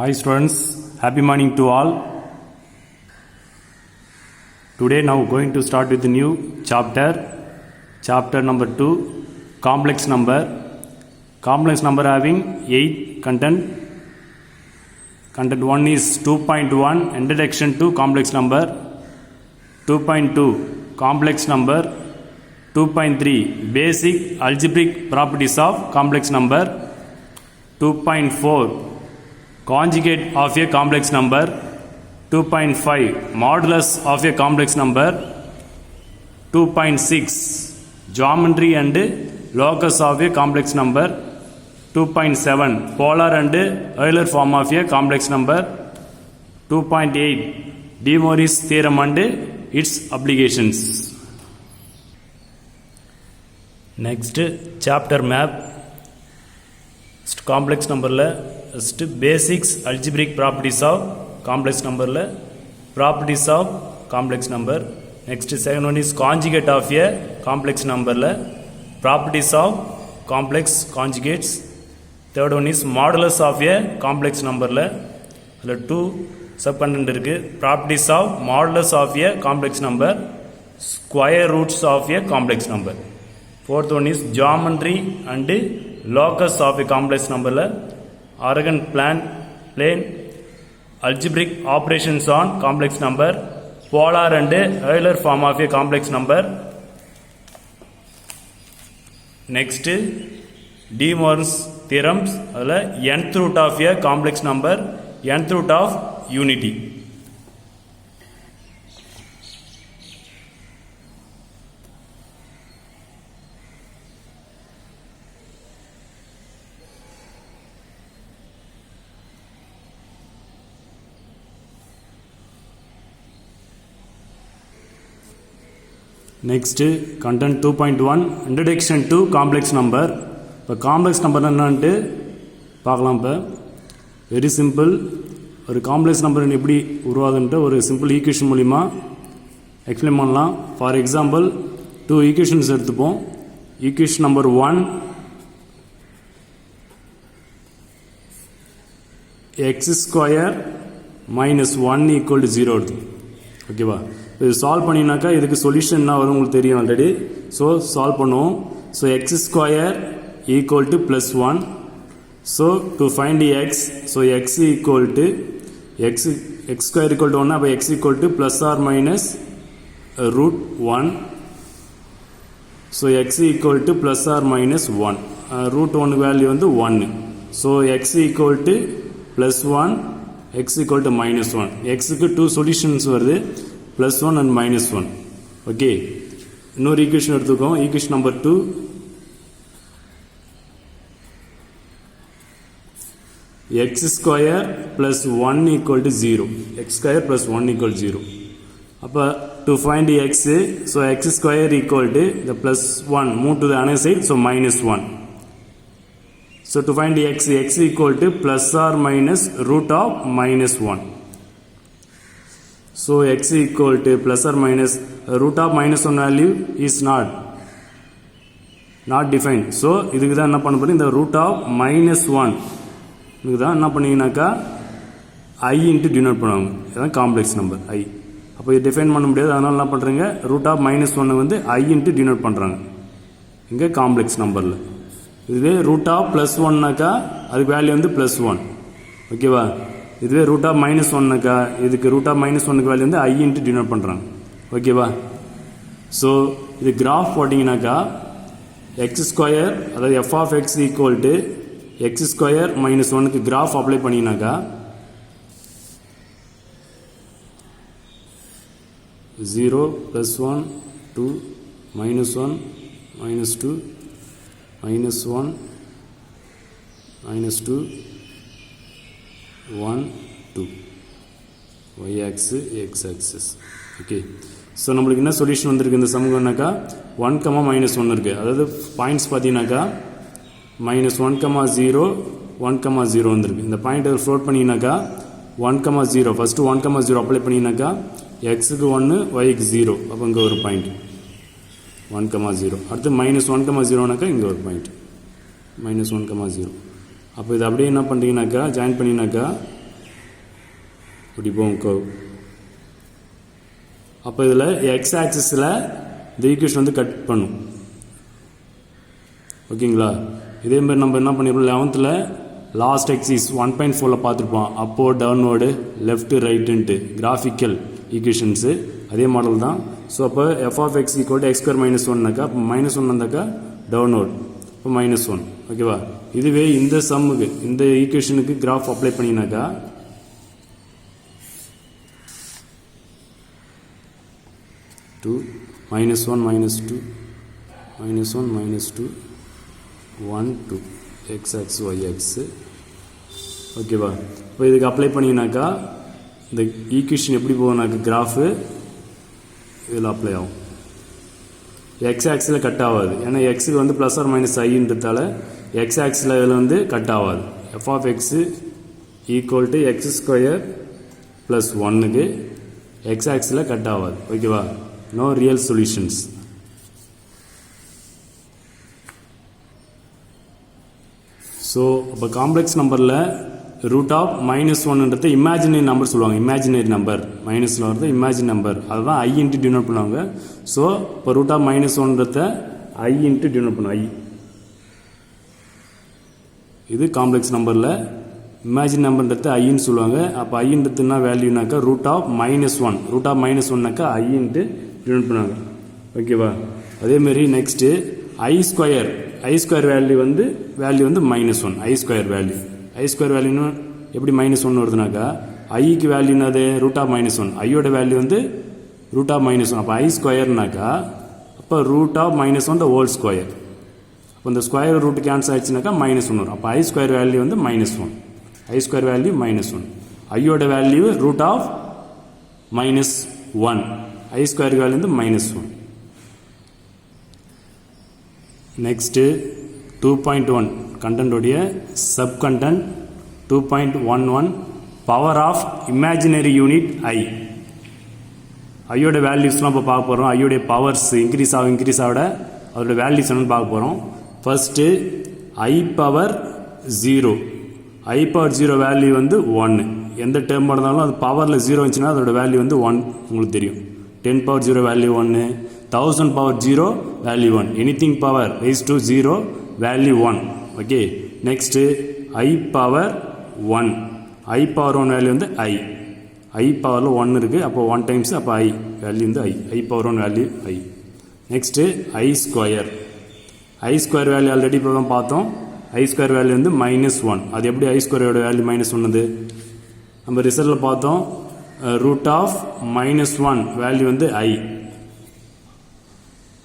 Hi students, happy morning to all. Today now going to start with the new chapter number 2, complex number. Complex number having 8 content. Content 1 is 2.1, introduction to complex number. 2.2, complex number. 2.3, basic algebraic properties of complex number. 2.4, conjugate of a complex number. 2.5, modulus of a complex number. 2.6, geometry and locus of a complex number. 2.7, polar and Euler form of a complex number. 2.8, De Moivre's theorem and its applications. Next, chapter map. Complex number basics algebraic properties of complex number properties of complex number. Next, second one is conjugate of a complex number properties of complex conjugates. Third one is modulus of a complex number two subcontent irukku. Properties of modulus of a complex number, square roots of a complex number. Fourth one is geometry and locus of a complex number, Argand plane, algebraic operations on complex number, polar and Euler form of a complex number. Next, De Moivre's theorems, nth root of a complex number, nth root of unity. Next, content 2.1, introduction to complex number. இப்போ complex number என்னன்ட்டு பார்க்கலாம். இப்போ very simple, ஒரு complex number எப்படி உருவாகுன்ட்டு ஒரு simple equation மூலிமா explain பண்ணலாம். For example 2 equations எடுத்துப்போம். Equation number 1, x square minus 1 equal to 0 எடுத்து. ஓகேவா? இது சால்வ் பண்ணினாக்கா இதுக்கு சொல்யூஷன் என்ன வரும் உங்களுக்கு தெரியும் ஆல்ரெடி. ஸோ சால்வ் பண்ணுவோம். So x square equal to plus 1. So to find x, so x equal to x square equal to 1, அப்போ x equal to plus or minus root 1. So x equal to plus or minus 1. Root 1 value வந்து 1. So x equal to plus 1, x equal to minus 1. எக்ஸுக்கு 2 solutions வருது, plus 1 and minus 1. Okay, இன்னொரு equation எடுத்துக்கோம். Equation number 2, x square plus 1 equal to 0. X square plus 1 equal 0. அப்போ to find x, so x square equal to இந்த plus 1 move to the another side, so minus 1. So to find x, x equal to plus or minus root of minus 1. So x equal to plus or minus root of minus 1 value is not defined. So இதுக்கு தான் என்ன பண்ண போறோம், இந்த root of minus 1 இதுக்கு தான் என்ன பண்ணீங்கன்னாக்கா I into denote பண்ணுவாங்க. இதுதான் காம்ப்ளெக்ஸ் நம்பர் I. அப்போ இது டிஃபைன் பண்ண முடியாது, அதனால என்ன பண்ணுறீங்க, root of minus 1 வந்து I இன்ட்டு டினோட் பண்ணுறாங்க இங்கே காம்ப்ளெக்ஸ் நம்பரில். இதுவே root of plus 1னாக்கா அதுக்கு வேல்யூ வந்து ப்ளஸ் 1. ஓகேவா? இதுவே ரூட் ஆஃப் மைனஸ் 1னாக்கா இதுக்கு ரூட் ஆஃப் மைனஸ் 1க்கு வேல்யூ வந்து ஐ இன்ட்டு டினோட் பண்ணுறாங்க. ஓகேவா? ஸோ இது கிராஃப் போட்டிங்கனாக்கா எக்ஸ் ஸ்கொயர், அதாவது f of x equal to x square minus 1க்கு கிராஃப் அப்ளை பண்ணிங்கனாக்கா 0 plus 1 2 minus 1 minus 2 minus 1 minus 2 1 2 y axis x axis. Okay, so நம்மளுக்கு என்ன சொல்யூஷன் வந்திருக்கு இந்த சமூகம்னாக்கா 1, -1 இருக்குது. அதாவது பாயிண்ட்ஸ் பார்த்தீங்கன்னாக்கா -1, 0 1, 0 வந்திருக்கு. இந்த பாயிண்ட் ஃப்ளோட் பண்ணிங்கனாக்கா 1, 0 ஃபஸ்ட்டு 1, 0 அப்ளை பண்ணிங்கனாக்கா எக்ஸுக்கு 1 ஒய்க்கு 0, அப்போ இங்கே ஒரு பாயிண்ட் 1, 0. அடுத்து -1, 0னாக்கா இங்கே ஒரு பாயிண்ட் -1, 0. அப்போ இது அப்படியே என்ன பண்ணுறீங்கனாக்கா ஜாயின் பண்ணிங்கனாக்கா இப்படி போகும் கர்வ். அப்போ இதில் எக்ஸ் ஆக்சிஸில் இந்த ஈக்குவேஷன் வந்து கட் பண்ணும். ஓகேங்களா? இதே மாதிரி நம்ம என்ன பண்ணிருப்போம் 11th லாஸ்ட் எக்ஸிஸ் 1.4 பார்த்துருப்போம். அப்போ டவுன்வோர்டு லெஃப்ட் ரைட்டுன்ட்டு கிராஃபிக்கல் ஈக்குவேஷன்ஸு அதே மாடல் தான். ஸோ அப்போ f of x equal to x square -1னாக்கா அப்போ -1 வந்தாக்கா டவுன்வோர்டு இப்போ -1. ஓகேவா? இதுவே இந்த சம்முக்கு இந்த ஈக்குவேஷனுக்கு கிராஃப் அப்ளை பண்ணினாக்கா -1 -2 -1 -2 1 2 xx yx. ஓகேவா? இப்போ இதுக்கு அப்ளை பண்ணினாக்கா இந்த ஈக்குவேஷன் எப்படி போகுனாக்கா கிராஃபு இதில் அப்ளை ஆகும். எக்ஸ் ஆக்ஸில் கட் ஆகாது. ஏன்னா எக்ஸுக்கு வந்து ப்ளஸ் ஆர் மைனஸ் ஐன்றதால எக்ஸ் ஆக்ஸில் இதில் வந்து கட் ஆகாது. F of x equal to x square plus 1க்கு எக்ஸ் ஆக்ஸில் கட் ஆகாது. ஓகேவா? No real solutions. ஸோ அப்போ காம்ப்ளெக்ஸ் நம்பரில் ரூட் ஆஃப் -1ன்றது இமேஜினரி நம்பர் சொல்லுவாங்க. இமேஜினரி நம்பர் மைனஸில் வரது இமேஜினரி நம்பர், அதுதான் ஐ இன்ட்டு டினோட் பண்ணுவாங்க. ஸோ இப்போ ரூட் ஆஃப் -1ன்றத ஐ இன்ட்டு டினோட் பண்ணுவோம். ஐ இது காம்ப்ளெக்ஸ் நம்பரில் இமேஜினரி நம்பர்ன்றது ஐன்னு சொல்லுவாங்க. அப்போ ஐன்றதுனா வேல்யூனாக்கா ரூட் ஆஃப் -1. ரூட் ஆஃப் -1னாக்கா ஐ இன்ட்டு டினோட் பண்ணுவாங்க. ஓகேவா? அதேமாரி நெக்ஸ்ட்டு ஐ ஸ்கொயர் வேல்யூ வந்து -1. ஐ ஸ்கொயர் வேல்யூன்னு எப்படி -1 வருதுனாக்கா ஐக்கு வேல்யூ என்னது ரூட் ஆஃப் -1. ஐயோட வேல்யூ வந்து ரூட் ஆஃப் -1. அப்போ ஐ ஸ்கொயர்னாக்கா அப்போ root of -1 the whole square. அப்போ இந்த ஸ்கொயர் ரூட் கேன்சல் ஆயிடுச்சுனாக்கா -1 வரும். அப்போ ஐ ஸ்கொயர் வேல்யூ வந்து -1. I square value -1. ஐயோட value root of -1. I square value வந்து -1. நெக்ஸ்ட்டு 2.1 கண்டென்டோடைய sub content 2.11 power of imaginary unit i. ஐயோட வேல்யூஸ்லாம் இப்போ பார்க்க போகிறோம். ஐயோடைய பவர்ஸ் இன்க்ரீஸ் ஆக அதோட வேல்யூஸ் என்னன்னு பார்க்க போகிறோம். ஃபர்ஸ்ட்டு ஐ பவர் 0. ஐ பவர் 0 வேல்யூ வந்து 1. எந்த டேர்ம் இருந்தாலும் அது பவரில் 0 இருந்துச்சுன்னா அதோட வேல்யூ வந்து 1 உங்களுக்கு தெரியும். 10 power 0 value 1, 1000 power 0 value 1, anything power raised to 0 value 1. Okay, next i power 1. I power 1 value வந்து ஐ பவரில் 1 இருக்குது. அப்போ 1 டைம்ஸ் அப்போ ஐ வேல்யூ வந்து ஐ power 1 value I. Next I square value already இப்போ தான் பார்த்தோம். ஐ ஸ்கொயர் வேல்யூ வந்து -1. அது எப்படி ஐ ஸ்கொயரோட வேல்யூ -1 நம்ம ரிசல்ட்டில் பார்த்தோம். ரூட் ஆஃப் -1 வேல்யூ வந்து ஐ.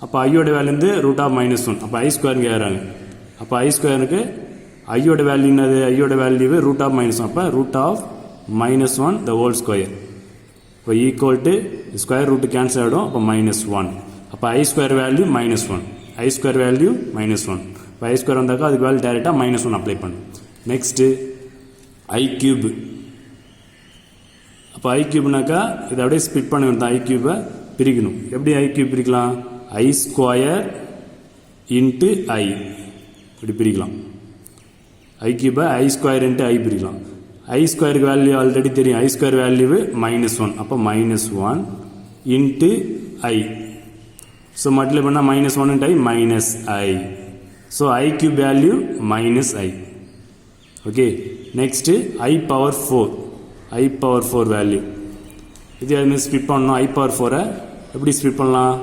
அப்போ ஐயோட வேல்யூ வந்து ரூட் ஆஃப் -1. அப்போ ஐ ஸ்கொயருக்கு ஏறாங்க. அப்போ ஐ ஸ்கொயருக்கு ஐயோட வேல்யூ என்னது? ஐயோட வேல்யூ ரூட் ஆஃப் -1. அப்போ root of -1 the whole square. இப்போ equal to square root cancel ஆகிடும். அப்போ -1. அப்போ i square value -1. I square value -1. இப்போ ஐ ஸ்கொயர் வந்தாக்கா அதுக்கு வேல்யூ டேரெக்டாக -1 அப்ளை பண்ணும். நெக்ஸ்ட்டு ஐ கியூப். அப்போ ஐ கியூப்னாக்கா இதை அப்படியே ஸ்பிட் பண்ண வேண்டாம். ஐ கியூபை பிரிக்கணும். எப்படி ஐ கியூப் பிரிக்கலாம்? ஐ ஸ்கொயர் இன்ட்டு ஐ இப்படி பிரிக்கலாம். ஐ கியூபை ஐ ஸ்கொயர் இன்ட்டு ஐ பிரிக்கலாம். ஐ ஸ்கொயருக்கு வேல்யூ ஆல்ரெடி தெரியும். I square value -1. அப்போ -1 இன்ட்டு ஐ. ஸோ மல்டிப்ளை பண்ணால் -1 into I -i. So I cube value -i. Okay, next i power 4. I power 4 value இது அதுமாதிரி ஸ்பிட் பண்ணணும். ஐ பவர் 4 எப்படி ஸ்பிட் பண்ணலாம்?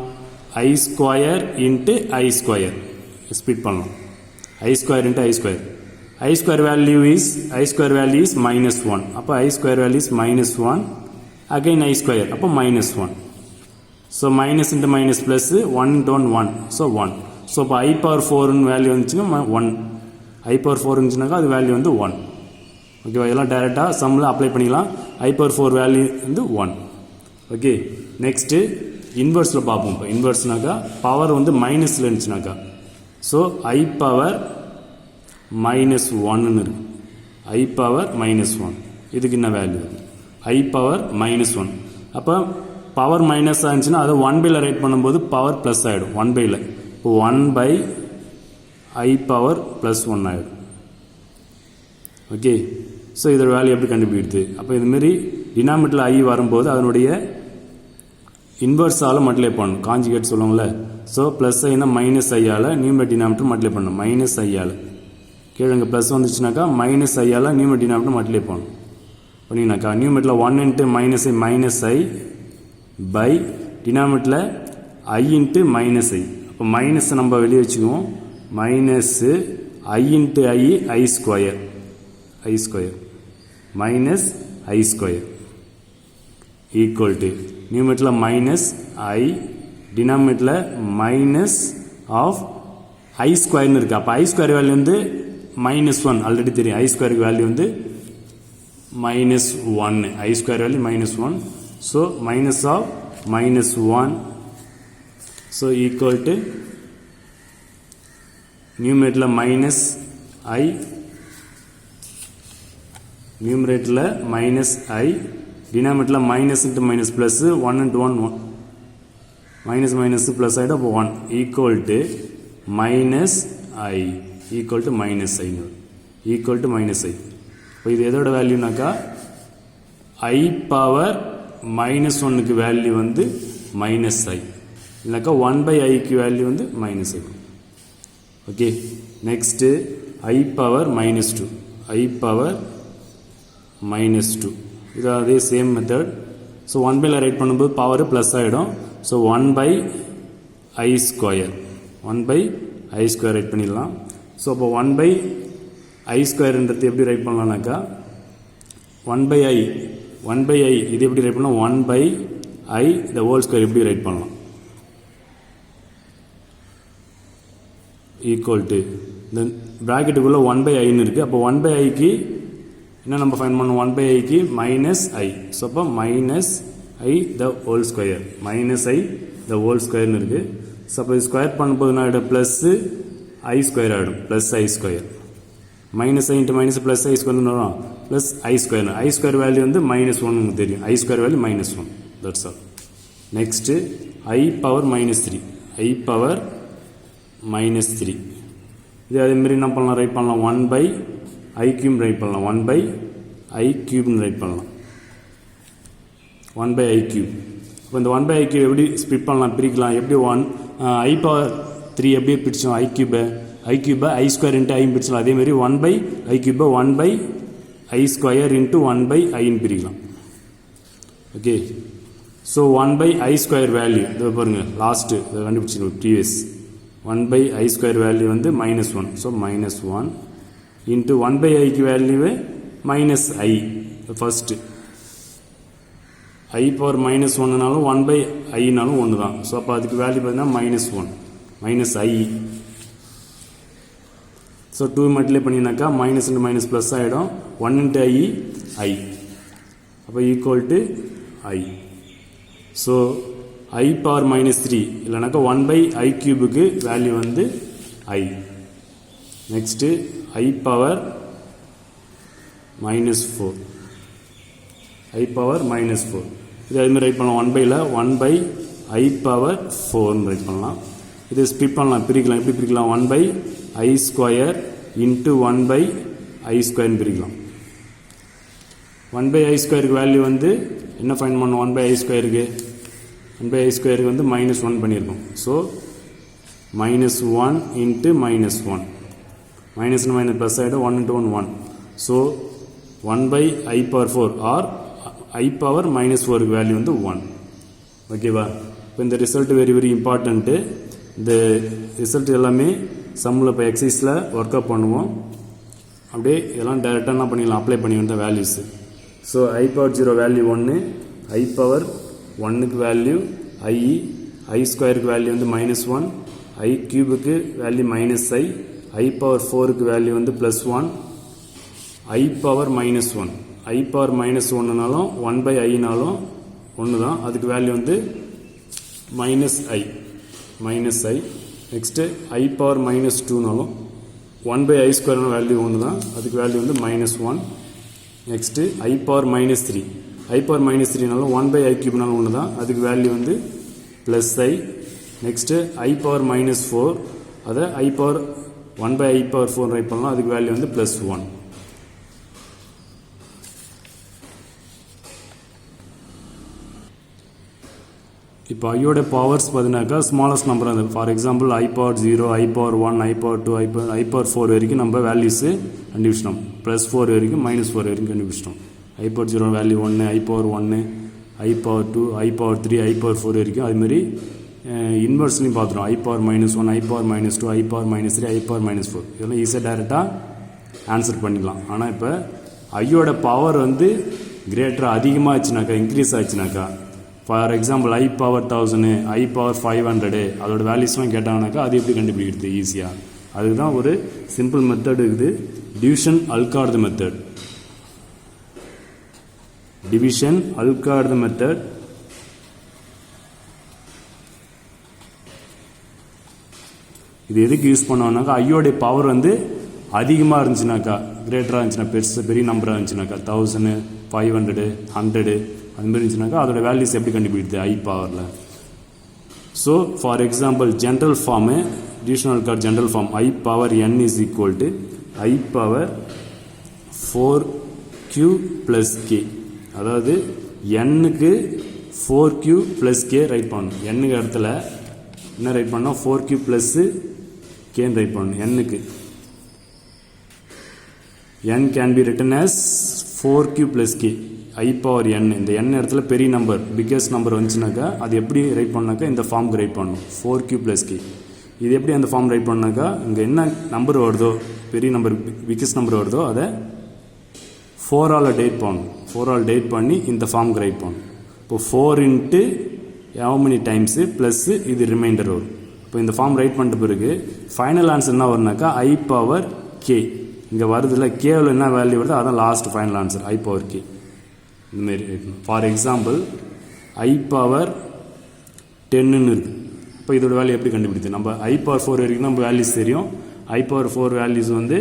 I square into i square split பண்ணலாம். I square into i square. I square value is -1. அப்போ i square value is -1 again i square. அப்போ -1. So minus into minus plus 1 into 1 1. So 1. So இப்போ i power 4 value வந்துச்சுன்னா 1. I power 4 இருந்துச்சுனாக்கா அது value வந்து 1. ஓகேவா? இதெல்லாம் டைரெக்டாக சம்மில் அப்ளை பண்ணிக்கலாம். ஐ பவர் 4 வேல்யூ வந்து 1. ஓகே, நெக்ஸ்ட்டு இன்வெர்ஸில் பார்ப்போம். இப்போ இன்வெர்ஸ்னாக்கா பவர் வந்து மைனஸில் இருந்துச்சுனாக்கா ஸோ ஐ பவர் -1 இருக்கு. ஐ பவர் -1 இதுக்கு என்ன வேல்யூ? ஐ பவர் -1. அப்போ பவர் மைனஸ் ஆச்சுன்னா அதை 1/ல ரைட் பண்ணும்போது பவர் ப்ளஸ் ஆகிடும். 1/ல இப்போ 1/i பவர் +1 ஆகிடும். ஓகே, ஸோ இதோட வேல்யூ எப்படி கண்டுபிடிக்குது? அப்போ இதுமாரி டினாமினேட்டரில் ஐ வரும்போது அதனுடைய இன்வர்ஸால் மல்டிப்ளை பண்ணணும், காஞ்சுகேட் சொல்லுவாங்கள்ல. ஸோ ப்ளஸ் ஐனா மைனஸ் ஐயால் நியூமரேட்டர் டினாமினேட்டர் மல்டிப்ளை பண்ணணும், மைனஸ் ஐயால். கீழே இங்கே ப்ளஸ் வந்துச்சுனாக்கா மைனஸ் ஐயால் நியூமரேட்டர் டினாமினேட்டர் மல்டிப்ளை பண்ணணும். பண்ணிங்கனாக்கா நியூமரேட்டரில் 1 into minus i minus i by டினாமினேட்டரில் ஐ இன்ட்டு மைனஸ் ஐ. அப்போ மைனஸ் நம்ம வெளியே வச்சுக்குவோம், minus i into i square minus i square equal to நியூமரேட்டரில் மைனஸ் ஐ, டினாமினேட்டரில் மைனஸ் ஆஃப் ஐ ஸ்கொயர்னு இருக்குது. அப்போ ஐ ஸ்கொயர் வேல்யூ வந்து -1 ஆல்ரெடி தெரியும். ஐ ஸ்கொயருக்கு வேல்யூ வந்து -1, i square value -1. So minus of -1, so equal to நியூமரேட்டரில் மைனஸ் ஐ, நியூமரேட்டரில் மைனஸ் ஐ, டினாமினேட்டரில் minus into minus plus 1 into 1 minus minus plus ஆகிடும். அப்போ 1 equal to minus i equal to minus i equal to minus i. இப்போ இது எதோட வேல்யூனாக்கா i power -1க்கு வேல்யூ வந்து மைனஸ் ஐ, இல்லைனாக்கா 1/iக்கு வேல்யூ வந்து minus i. Okay, next i power -2, I power -2 இது அதே சேம் மெத்தட். ஸோ 1/ல ரைட் பண்ணும்போது பவர் ப்ளஸ் ஆகிடும். So 1/i square, 1/i square right பண்ணிடலாம். ஸோ அப்போ 1/i ஸ்கொயர்ன்றது எப்படி ரைட் பண்ணலாம்னாக்கா 1/i இது எப்படி ரைட் பண்ணலாம், 1/i த ஹோல் ஸ்கொயர் எப்படி ரைட் பண்ணலாம், ஈக்குவல் டு தென் ப்ராக்கெட்டுக்குள்ளே 1/iன்னு இருக்குது. அப்போ 1/iக்கு என்ன நம்ம ஃபைண்ட் பண்ணணும், 1/iக்கு -i. ஸோ அப்போ -i the whole square, -i the whole ஸ்கொயர்னு இருக்குது. ஸோ அப்போ இது ஸ்கொயர் பண்ணும்போது என்ன ஆகிடும், ப்ளஸ்ஸு ஐ ஸ்கொயர் ஆகிடும், plus i square. -i into minus plus i ஸ்கொயர்னு வரும், plus i square. I square value வந்து -1 உங்களுக்கு தெரியும், i square value -1. That's all. Next i power -3, i power -3 இது அதேமாரி என்ன பண்ணலாம், ரைட் பண்ணலாம் 1/i கியூப் ரைட் பண்ணலாம், 1/i கியூப்னு ரைட் பண்ணலாம், 1/i கியூப். இப்போ இந்த 1/i கியூப் எப்படி ஸ்ப்ளிட் பண்ணலாம், பிரிக்கலாம் எப்படி, i பவர் 3 எப்படி பிரித்தோம், ஐ கியூபை ஐ ஸ்கொயர் இன்ட்டு ஐ பிரிச்சலாம். அதேமாரி 1/i கியூபை 1/i ஸ்கொயர் இன்ட்டு 1/iன்னு பிரிக்கலாம். Okay, so 1/i square value இதை பாருங்கள், லாஸ்ட்டு இதை கண்டுபிடிச்சிருக்கோம் ப்ரீவியஸ். 1/i ஸ்கொயர் வேல்யூ வந்து -1, ஸோ -1 இன்ட்டு 1/iக்கு வேல்யூவே -i. ஃபஸ்ட்டு ஐ பவர் -1னாலும் 1/iனாலும் ஒன்று தான். ஸோ அப்போ அதுக்கு வேல்யூ பார்த்தீங்கன்னா -1 -i. ஸோ 2 மல்டிப்ளை பண்ணினாக்கா மைனஸ் இன்ட்டு மைனஸ் ப்ளஸ் ஆகிடும், 1 இன்ட்டு ஐ அப்போ equal to i. So i power -3 இல்லைனாக்கா 1/i கியூபுக்கு வேல்யூ வந்து i. Next i power -4, i power -4 இது அதுமாதிரி ரைட் பண்ணலாம். 1/ல 1/i பவர் 4ன்னு ரைட் பண்ணலாம். இது ஸ்ப்ளிட் பண்ணலாம், பிரிக்கலாம். எப்படி பிரிக்கலாம், 1/i ஸ்கொயர் இன்ட்டு 1/i ஸ்கொயர்னு பிரிக்கலாம். 1/i ஸ்கொயருக்கு வேல்யூ வந்து என்ன ஃபைண்ட் பண்ணணும், 1/i ஸ்கொயருக்கு வந்து -1 பண்ணியிருக்கோம். So -1 into -1 minus minus plus ஆகிடும், 1 into 1 1. So 1/i power 4 or i power -4க்கு வேல்யூ வந்து 1. ஓகேவா? இப்போ இந்த ரிசல்ட் வெரி வெரி இம்பார்ட்டண்ட்டு. இந்த ரிசல்ட் எல்லாமே சம்மில் இப்போ எக்ஸசைஸில் ஒர்க் அவுட் பண்ணுவோம். அப்படியே இதெல்லாம் டைரெக்டாக என்ன பண்ணிடலாம், அப்ளை பண்ணி வந்த values. So i power 0 value 1, i power 1க்கு வேல்யூ ஐ ஸ்கொயருக்கு வேல்யூ வந்து -1, ஐ கியூபுக்கு வேல்யூ -i, ஐ பவர் 4க்கு வேல்யூ வந்து +1, ஐ பவர் -1. ஐ பவர் -1னாலும் 1/iனாலும் ஒன்று தான், அதுக்கு வேல்யூ வந்து -i. நெக்ஸ்ட்டு ஐ பவர் -2னாலும் 1/i ஸ்கொயர்னு வேல்யூ ஒன்று தான், அதுக்கு வேல்யூ வந்து -1. Next i power -3, i power -3னாலும் 1/i கியூப்னாலும் ஒன்று தான், அதுக்கு வேல்யூ வந்து +i. நெக்ஸ்ட்டு ஐ பவர் -4, அதை ஐ பவர் 1/i பவர் 4 ரைட் பண்ணலாம், அதுக்கு வேல்யூ வந்து +1. இப்போ ஐயோட பவர்ஸ் பார்த்தீங்கன்னாக்கா ஸ்மாலஸ்ட் நம்பர் அது for example I power 0 I power 1 I power 2 I power 4 வரைக்கும் நம்ம வேல்யூஸு கண்டுபிடிச்சிட்டோம் +4 வரைக்கும் -4 வரைக்கும் கண்டுபிடிச்சிட்டோம் I power 0 value 1 I power 1 I power 2 I power 3 I power 4 வரைக்கும் அதுமாரி இன்வெர்ஸ்லையும் பார்த்துட்டோம் I power -1 I power -2 I power -3 I power -4 இதெல்லாம் ஈஸியாக டைரெக்டாக ஆன்சர் பண்ணிக்கலாம். ஆனால் இப்போ ஐயோட பவர் வந்து கிரேட்டராக அதிகமாக ஆச்சுனாக்கா இன்க்ரீஸ் ஆச்சுனாக்கா for example I power 1000 I power 500 அதோட வேல்யூஸ்லாம் கேட்டாங்கனாக்கா அது எப்படி கண்டுபிடிக்கிறது ஈஸியாக அதுக்கு தான் ஒரு சிம்பிள் மெத்தட் இருக்குது division algorithm method. Division algorithm method இது எதுக்கு யூஸ் பண்ணுவோம்னாக்கா ஐயோடைய பவர் வந்து அதிகமாக இருந்துச்சுனாக்கா கிரேட்டராக இருந்துச்சுன்னா பெரிய நம்பராக இருந்துச்சுனாக்கா 1000 500 100 அதுமாரி இருந்துச்சுனாக்கா அதோட வேல்யூஸ் எப்படி கண்டுபிடிக்குது I பவரில். So for example general form divisional card general form I power n is equal to I power 4q plus k அதாவது n-க்கு 4q plus k ரைட் பண்ணணும். n-க்கு இடத்துல என்ன ரைட் பண்ணோம் 4q plus k ரைட் பண்ணணும். n-க்கு n can be written as 4q plus k I power n இந்த n இடத்துல பெரிய number biggest number வந்துச்சுனாக்கா அது எப்படி ரைட் பண்ணாக்கா இந்த ஃபார்முக்கு ரைட் பண்ணணும் 4q plus k. இது எப்படி அந்த ஃபார்ம் ரைட் பண்ணாக்கா இங்கே என்ன நம்பர் வருதோ பெரிய நம்பர் பிக்கஸ்ட் நம்பர் வருதோ அதை 4 ஆல் டேட் பண்ணணும். 4 ஆல் டேட் பண்ணி இந்த ஃபார்முக்கு ரைட் பண்ணணும். இப்போ 4 into how many times plus இது ரிமைண்டர் வரும். இப்போ இந்த ஃபார்ம் ரைட் பண்ணிட்ட பிறகு ஃபைனல் ஆன்சர் என்ன வரும்னாக்கா I power k இங்கே வருதுல கேவில் என்ன வேல்யூ வருதோ அதான் last final answer I power k இந்தமாரி இருக்கணும். ஃபார் எக்ஸாம்பிள் I power 10ன்னு இருக்குது. இப்போ இதோட வேல்யூ எப்படி கண்டுபிடித்து நம்ம I power 4 வரைக்கும் நம்ம வேல்யூஸ் தெரியும். I power 4 வேல்யூஸ் வந்து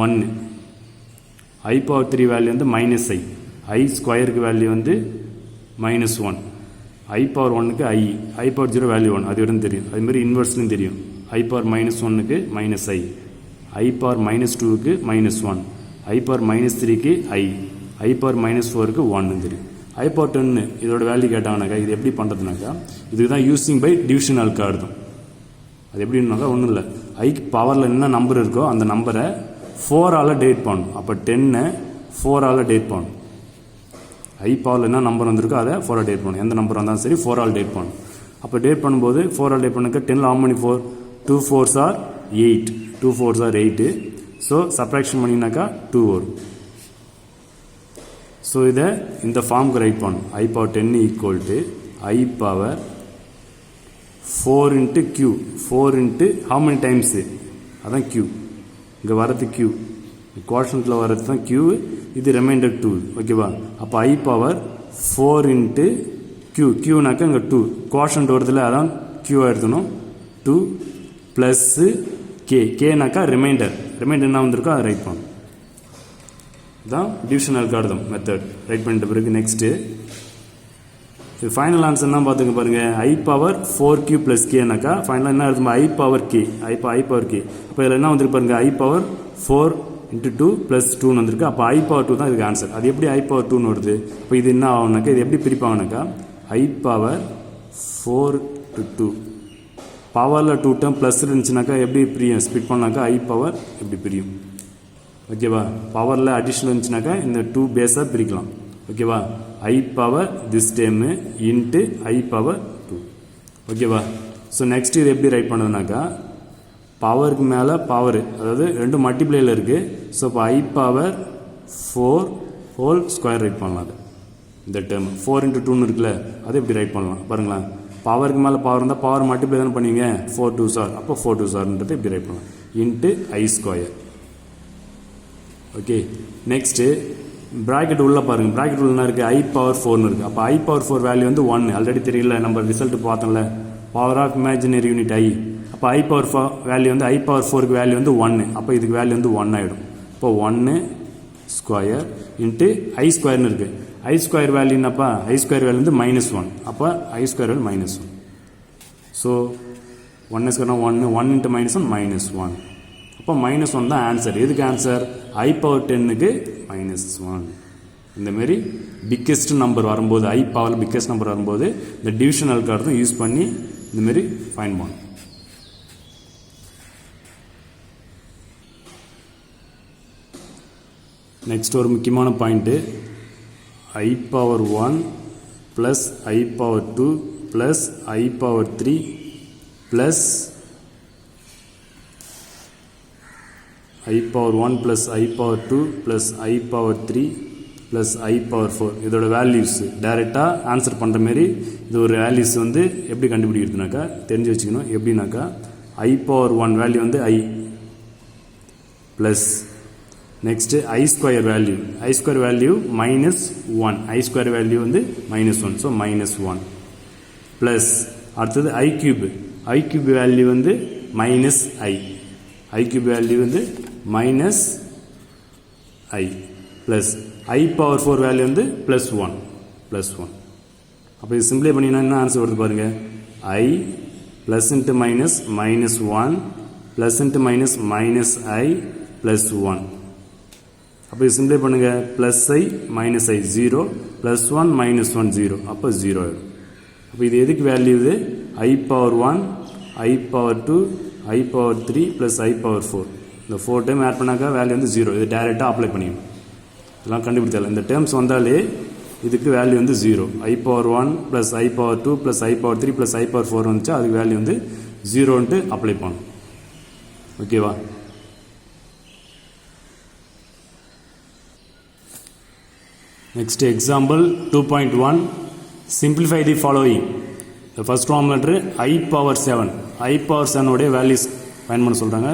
1 I power 3 வேல்யூ வந்து -i I ஸ்கொயருக்கு வேல்யூ வந்து -1 I power 1க்கு I power 0 வேல்யூ 1 அது வரைக்கும் தெரியும். அதுமாரி இன்வெர்ஸ்லையும் தெரியும் I power -1க்கு -i I power -2க்கு -1 I power -3க்கு I power -4க்கு 1 தெரியும். I power 10 இதோட வேல்யூ கேட்டாங்கனாக்கா இது எப்படி பண்ணுறதுனாக்கா இதுக்கு தான் யூஸிங் பை டிவிஷன் அல்காரிதம். அது எப்படின்னாக்கா ஒன்றும் இல்லை ஐக்கு பவரில் என்ன நம்பர் இருக்கோ அந்த நம்பரை 4 ஆல் டேட் பண்ணணும். அப்போ 10 4 ஆல் டேட் பண்ணணும். I பவரில் என்ன நம்பர் வந்திருக்கோ அதை 4 ஆல் டேட் பண்ணணும். எந்த நம்பர் வந்தாலும் சரி 4 ஆல் டேட் பண்ணணும். அப்போ டேட் பண்ணும்போது 4 ஆல் டேட் பண்ணாக்கா 10 how many 4 2 4s are 8 2 4s are 8 so subtraction பண்ணினாக்கா 2 வரும். ஸோ இதை இந்த ஃபார்முக்கு ரைட் பண்ணணும். I power 10 equal to I power 4 into q 4 into how many times அதான் q இங்கே வரது q குவாஷன்ட்டில் வரது தான் q இது ரிமைண்டர் 2 ஓகேவா. அப்போ I power 4 into q நாக்கா இங்கே 2 குவாஷன்ட் வருதுல அதான் q எடுத்தணும் 2 ப்ளஸ்ஸு கேனாக்கா ரிமைண்டர் என்ன வந்திருக்கோ அதை ரைட் பண்ணணும். தான் டிவிஷன் அல்காரிதம் மெத்தட் ரைட் பண்ணிட்ட பிறகு நெக்ஸ்ட்டு இது ஃபைனல் ஆன்சர் என்ன பார்த்துங்க பாருங்கள் I power 4q plus kனாக்கா ஃபைனலாக என்ன எடுத்து I power k I power k. அப்போ இதில் என்ன வந்துருக்கு பாருங்கள் I power 4 into 2 plus 2ன்னு வந்திருக்கு. அப்போ I power 2 தான் இதுக்கு ஆன்சர். அது எப்படி I power 2ன்னு வருது. இப்போ இது என்ன ஆகும்னாக்கா இது எப்படி பிரிப்பாங்கனாக்கா I power 4 to 2 பவரில் 2 டேர்ம் ப்ளஸ் இருந்துச்சுனாக்கா எப்படி பிரியும் ஸ்பிட் பண்ணாக்கா I power எப்படி பிரியும் ஓகேவா. பவரில் அடிஷனல் இருந்துச்சுனாக்கா இந்த 2 பேஸாக பிரிக்கலாம் ஓகேவா. I power this term into I power 2 ஓகேவா. ஸோ நெக்ஸ்ட் இது எப்படி ரைட் பண்ணுறதுனாக்கா பவருக்கு மேலே பவர் அதாவது ரெண்டு மல்டிப்ளையில் இருக்குது. ஸோ இப்போ I power 4 whole square right பண்ணலாம். அது இந்த டேர்ம் 4 into 2ன்னு இருக்குல்ல அது எப்படி ரைட் பண்ணலாம் பாருங்களேன். பவருக்கு மேலே பவர் இருந்தால் பவர் மல்டிப்ளை தானே பண்ணுவீங்க 4 2s are அப்போ 4 2s எப்படி ரைட் பண்ணலாம் into I square okay. Next bracket உள்ள பாருங்கள் ப்ராக்கெட் உள்ள என்ன இருக்குது I power 4ன்னு இருக்குது. அப்போ I power 4 வேல்யூ வந்து 1 ஆல்ரெடி தெரியல நம்ம ரிசல்ட் பார்த்தோம்ல power of imaginary unit I. அப்போ I power 4 வேல்யூ வந்து I power 4க்கு வேல்யூ வந்து 1 அப்போ இதுக்கு வேல்யூ வந்து 1 ஆகிடும். இப்போ 1 ஸ்கொயர் இன்ட்டு I ஸ்கொயர்னு இருக்குது. I ஸ்கொயர் வேல்யூ என்னப்பா I ஸ்கொயர் வேல்யூ வந்து -1 அப்போ I square value -1. So 1 ஸ்கொயர்னா 1 into -1 அப்போ -1 தான் ஆன்சர். எதுக்கு ஆன்சர் I power 10க்கு -1 இந்த மாதிரி பிக்கெஸ்ட் நம்பர் வரும்போது I பவரில் பிக்கெஸ்ட் நம்பர் வரும்போது இந்த டிவிஷன் அல்காரிதம் யூஸ் பண்ணி இந்த மாதிரி ஃபைண்ட் பண்ணணும். நெக்ஸ்ட் ஒரு முக்கியமான point I power 1 plus I power 2 plus I power 3 plus I power 1 plus I power 2 plus I power 3 plus I power 4 இதோட வேல்யூஸ் டைரெக்டாக ஆன்சர் பண்ணுற மாரி இது ஒரு வேல்யூஸ் வந்து எப்படி கண்டுபிடிக்கிறதுனாக்கா தெரிஞ்சு வச்சுக்கணும். எப்படின்னாக்கா I power 1 வேல்யூ வந்து I plus next I square value minus 1 I square value வந்து மைனஸ் 1 ஸோ மைனஸ் 1 ப்ளஸ் அடுத்தது I கியூப் வேல்யூ வந்து மைனஸ் I கியூப் வேல்யூ வந்து minus I plus I power 4 value வந்து ப்ளஸ் 1 அப்போ இது சிம்பிளை பண்ணினா என்ன ஆன்சர் வருது பாருங்கள் I plus into minus minus 1 plus into minus minus I plus 1 அப்போ இது சிம்பிளை பண்ணுங்கள் plus I minus I 0 plus 1 minus 1 0 அப்போ 0 ஆகிடும். அப்போ இது எதுக்கு வேல்யூ இது I power 1 I power 2 I power 3 plus I power 4 இந்த 4 டைம் ஆட் பண்ணாக்கா வேல்யூ வந்து 0. இது டைரெக்டாக அப்ளை பண்ணிக்கணும். இதெல்லாம் கண்டுபிடிச்சால இந்த டேர்ம்ஸ் வந்தாலே இதுக்கு வேல்யூ வந்து 0 I power 1 plus I power 2 plus I power 3 plus I power 4 வந்துச்சு அதுக்கு வேல்யூ வந்து 0ன்ட்டு அப்ளை பண்ணணும். ஓகேவா? Next example 2.1 simplify the following. The first form letter I power 7 உடைய வேல்யூஸ் ஃபைண்ட் பண்ண சொல்கிறாங்க.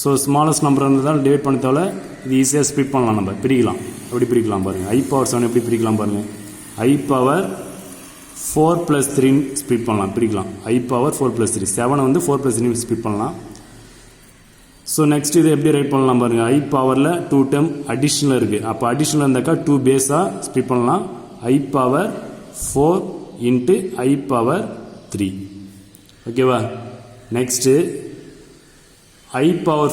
ஸோ ஸ்மாலஸ்ட் நம்பர் இருந்தால் டிவைட் பண்ண தேவை இது ஈஸியாக ஸ்ப்ளிட் பண்ணலாம். நம்ம பிரிக்கலாம். எப்படி பிரிக்கலாம் பாருங்கள் I பவர் 7 எப்படி பிரிக்கலாம் பாருங்கள் I பவர் 4 + 3 ஸ்ப்ளிட் பண்ணலாம் பிரிக்கலாம். I பவர் 4 + 3 7 வந்து 4 + 3 ஸ்ப்ளிட் பண்ணலாம். ஸோ நெக்ஸ்ட் இது எப்படி ரைட் பண்ணலாம் பாருங்கள் I பவரில் 2 டேர்ம் அடிஷ்னல் இருக்குது. அப்போ அடிஷ்னல் இருந்தாக்கா 2 பேஸாக ஸ்ப்ளிட் பண்ணலாம். I power 4 into I power 3 ஓகேவா? நெக்ஸ்ட்டு I பவர்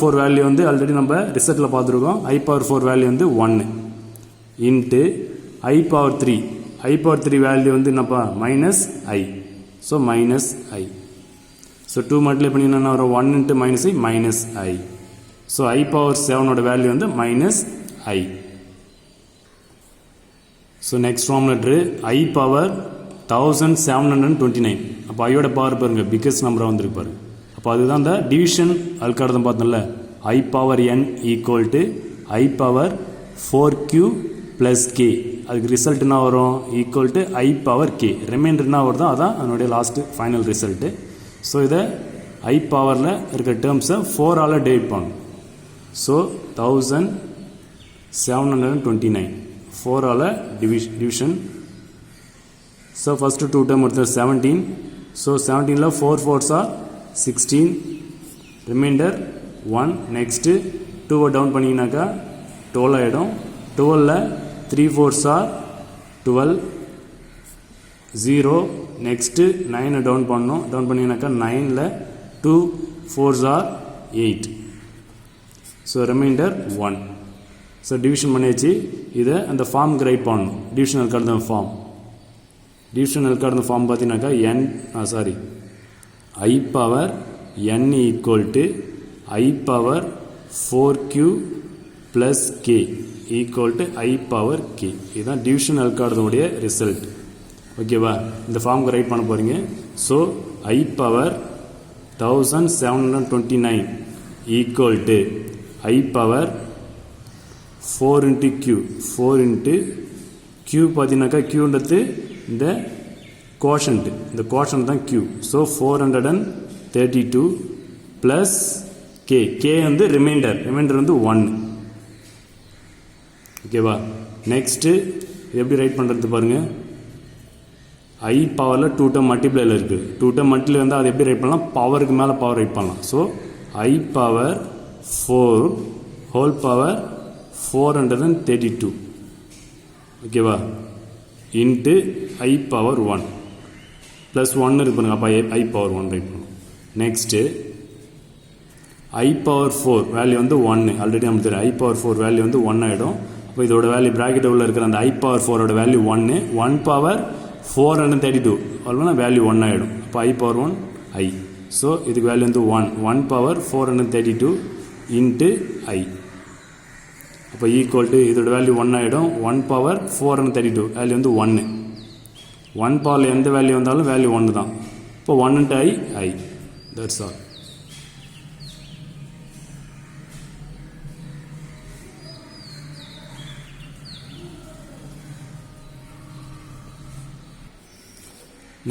4 வேல்யூ வந்து ஆல்ரெடி நம்ம ரிசல்ட்டில் பார்த்துருக்கோம். I பவர் 4 வேல்யூ வந்து 1 இன்ட்டு I பவர் 3 வேல்யூ வந்து என்னப்பா minus I so minus I so 2 multiply பண்ணிங்கன்னா வரும் 1 into minus I minus I so I power 7 value வந்து minus I. So next form லெட்ரு I பவர் 1729 அப்போ ஐயோட பவர் பாருங்க பிக்கஸ்ட் நம்பராக வந்துருக்கு பாருங்க. அப்போ அதுதான் இந்த டிவிஷன் அல்காரிதம் பார்த்தோம்ல I power n equal to I power 4q plus k அதுக்கு ரிசல்ட் என்ன வரும் equal to I power k remainder என்ன வருதோ அதான் அதனுடைய லாஸ்ட்டு ஃபைனல் ரிசல்ட்டு. ஸோ இதை I பவரில் இருக்கிற டேர்ம்ஸை 4ஆல் டிவைட் பண்ணணும். ஸோ 1729 4ஆல் டிவிஷன். ஸோ ஃபஸ்ட்டு 2 டேர்ம் எடுத்து 17. ஸோ 17ல் 4 4s are 16 remainder 1. Next 2 down பண்ணிங்கனாக்கா 12 ஆகிடும். 12ல் 3 4s are 12 0. நெக்ஸ்ட்டு 9 டவுன் பண்ணணும். டவுன் பண்ணிங்கனாக்கா 9ல் 2 4s are 8. So remainder 1. So division பண்ணியாச்சு. இதை அந்த ஃபார்முக்கு ரைட் பண்ணணும். டிவிஷன் அல்காரிதம் ஃபார்ம் பார்த்தீங்கன்னாக்கா I power n equal to I power 4q plus k equal to I power k. இதுதான் டிவிஷன் அல்காரிதமுடைய ரிசல்ட். ஓகேவா? இந்த ஃபார்முக்கு ரைட் பண்ண போகிறீங்க. So I power 1729 equal to I power 4 into q பார்த்தீங்கன்னாக்கா க்யூன்றது இந்த கோஷன்ட் தான் q. ஸோ 432 ப்ளஸ் k வந்து ரிமைண்டர் வந்து 1. ஓகேவா? நெக்ஸ்ட்டு எப்படி ரைட் பண்ணுறது பாருங்கள். I பவரில் 2 டேர்ம் மல்டிப்ளைல இருக்குது. 2 டேர்ம் மல்டிப்ளை வந்து அதை எப்படி ரைட் பண்ணலாம் பவருக்கு மேலே பவர் ரைட் பண்ணலாம். So I power 4 whole power 432 ஓகேவா இன்ட்டு I பவர் 1 ப்ளஸ் 1 இருக்கு பண்ணுங்க. அப்போ I பவர் 1 ரைட் பண்ணும். நெக்ஸ்ட்டு I பவர் 4 வேல்யூ வந்து 1 ஆல்ரெடி நமக்கு தெரியும். I பவர் 4 வேல்யூ வந்து 1 ஆகிடும். அப்போ இதோட வேல்யூ ப்ராக்கெட் உள்ள இருக்கிற அந்த I பவர் 4ஓட வேல்யூ 1 1 பவர் 432 அவ்வளோனா வேல்யூ 1 ஆகிடும். அப்போ I பவர் 1 I. ஸோ இதுக்கு வேல்யூ வந்து 1 பவர் 432 இன்ட்டு I. அப்போ ஈக்குவல் டு இதோட வேல்யூ 1 ஆகிடும். 1 பவர் 432 வேல்யூ வந்து 1. 1 பவரில் எந்த வேல்யூ வந்தாலும் வேல்யூ 1 தான். இப்போ 1 into I. That's all.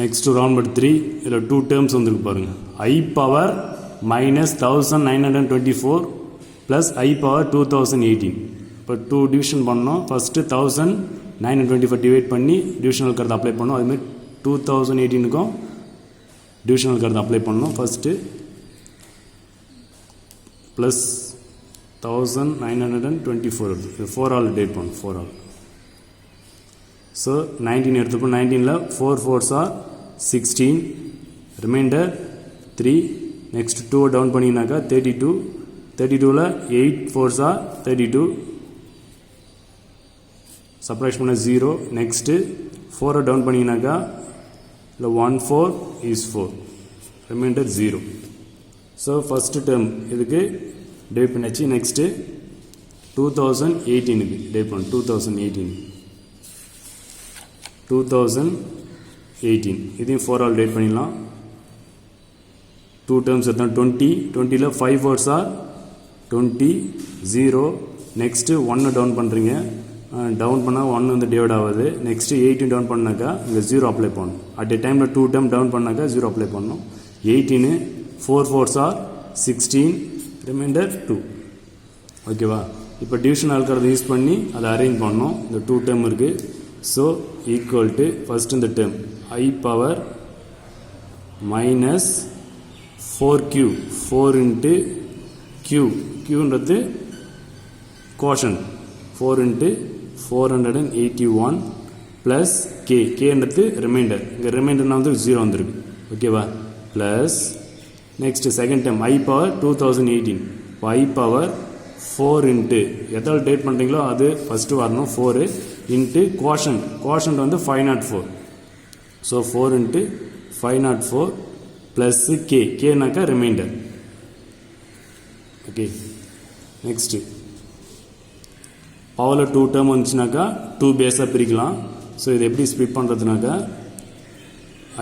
Next to round number 3, there are two terms வந்துருக்கு பாருங்க. I power minus 1924 plus I power 2018. இப்போ 2 division பண்ணோம். First 1924 divide பண்ணி divisional கருத்து அப்ளை பண்ணோம். அதுமாதிரி 2018க்கும் divisional கருத்து அப்ளை பண்ணோம். First plus 1924 இது 4 ஆல் divide பண்ணோம். 4 ஆல். So 19 எடுத்துப்போம். 19ல 4 4s are 16, remainder 3. Next 2 down பண்ணினாக்கா 32. 32ல 8 4s are 32. Subtraction பண்ண 0. Next 4 down பண்ணினாக்கா 1 4 is 4. Remainder 0. So first term இதுக்கு divide பண்ணாச்சு. Next 2018 க்கு divide பண்ணோம். 2018 இதையும் 4 ஆல் டிவைட் பண்ணிடலாம். 2 டேர்ம்ஸ் எடுத்தால் 20. 20ல் 5 4s are 20 0. நெக்ஸ்ட்டு 1 டவுன் பண்ணுறீங்க. டவுன் பண்ணால் 1 வந்து டிவைட் ஆகுது. நெக்ஸ்ட்டு 18 டவுன் பண்ணாக்கா இங்கே 0 அப்ளை பண்ணணும். அட் எ டைமில் 2 டேர்ம் டவுன் பண்ணாக்கா 0 அப்ளை பண்ணணும். 18 4 4s are 16, ரிமைண்டர் 2. ஓகேவா? இப்போ டிவிஷன் இருக்கிறத யூஸ் பண்ணி அதை அரேஞ்ச் பண்ணணும். இந்த 2 டேர்ம் இருக்குது. So equal to first in the term I power minus 4q 4 into q ன்றது quotient 4 into 481 plus k ன்றது remainder. இங்க remainder வந்து 0 வந்திருக்கு. ஓகேவா? plus next second term I power 2018 I power 4 into எதால் டேட் பண்ணுறீங்களோ அது ஃபஸ்ட்டு வரணும். 4 into quotient வந்து 504. ஸோ 4 into 504 plus k நாக்கா ரிமைண்டர். ஓகே, நெக்ஸ்ட்டு பவரில் 2 டேர்ம் வந்துச்சுனாக்கா 2 பேஸாக பிரிக்கலாம். ஸோ இது எப்படி split பண்ணுறதுனாக்கா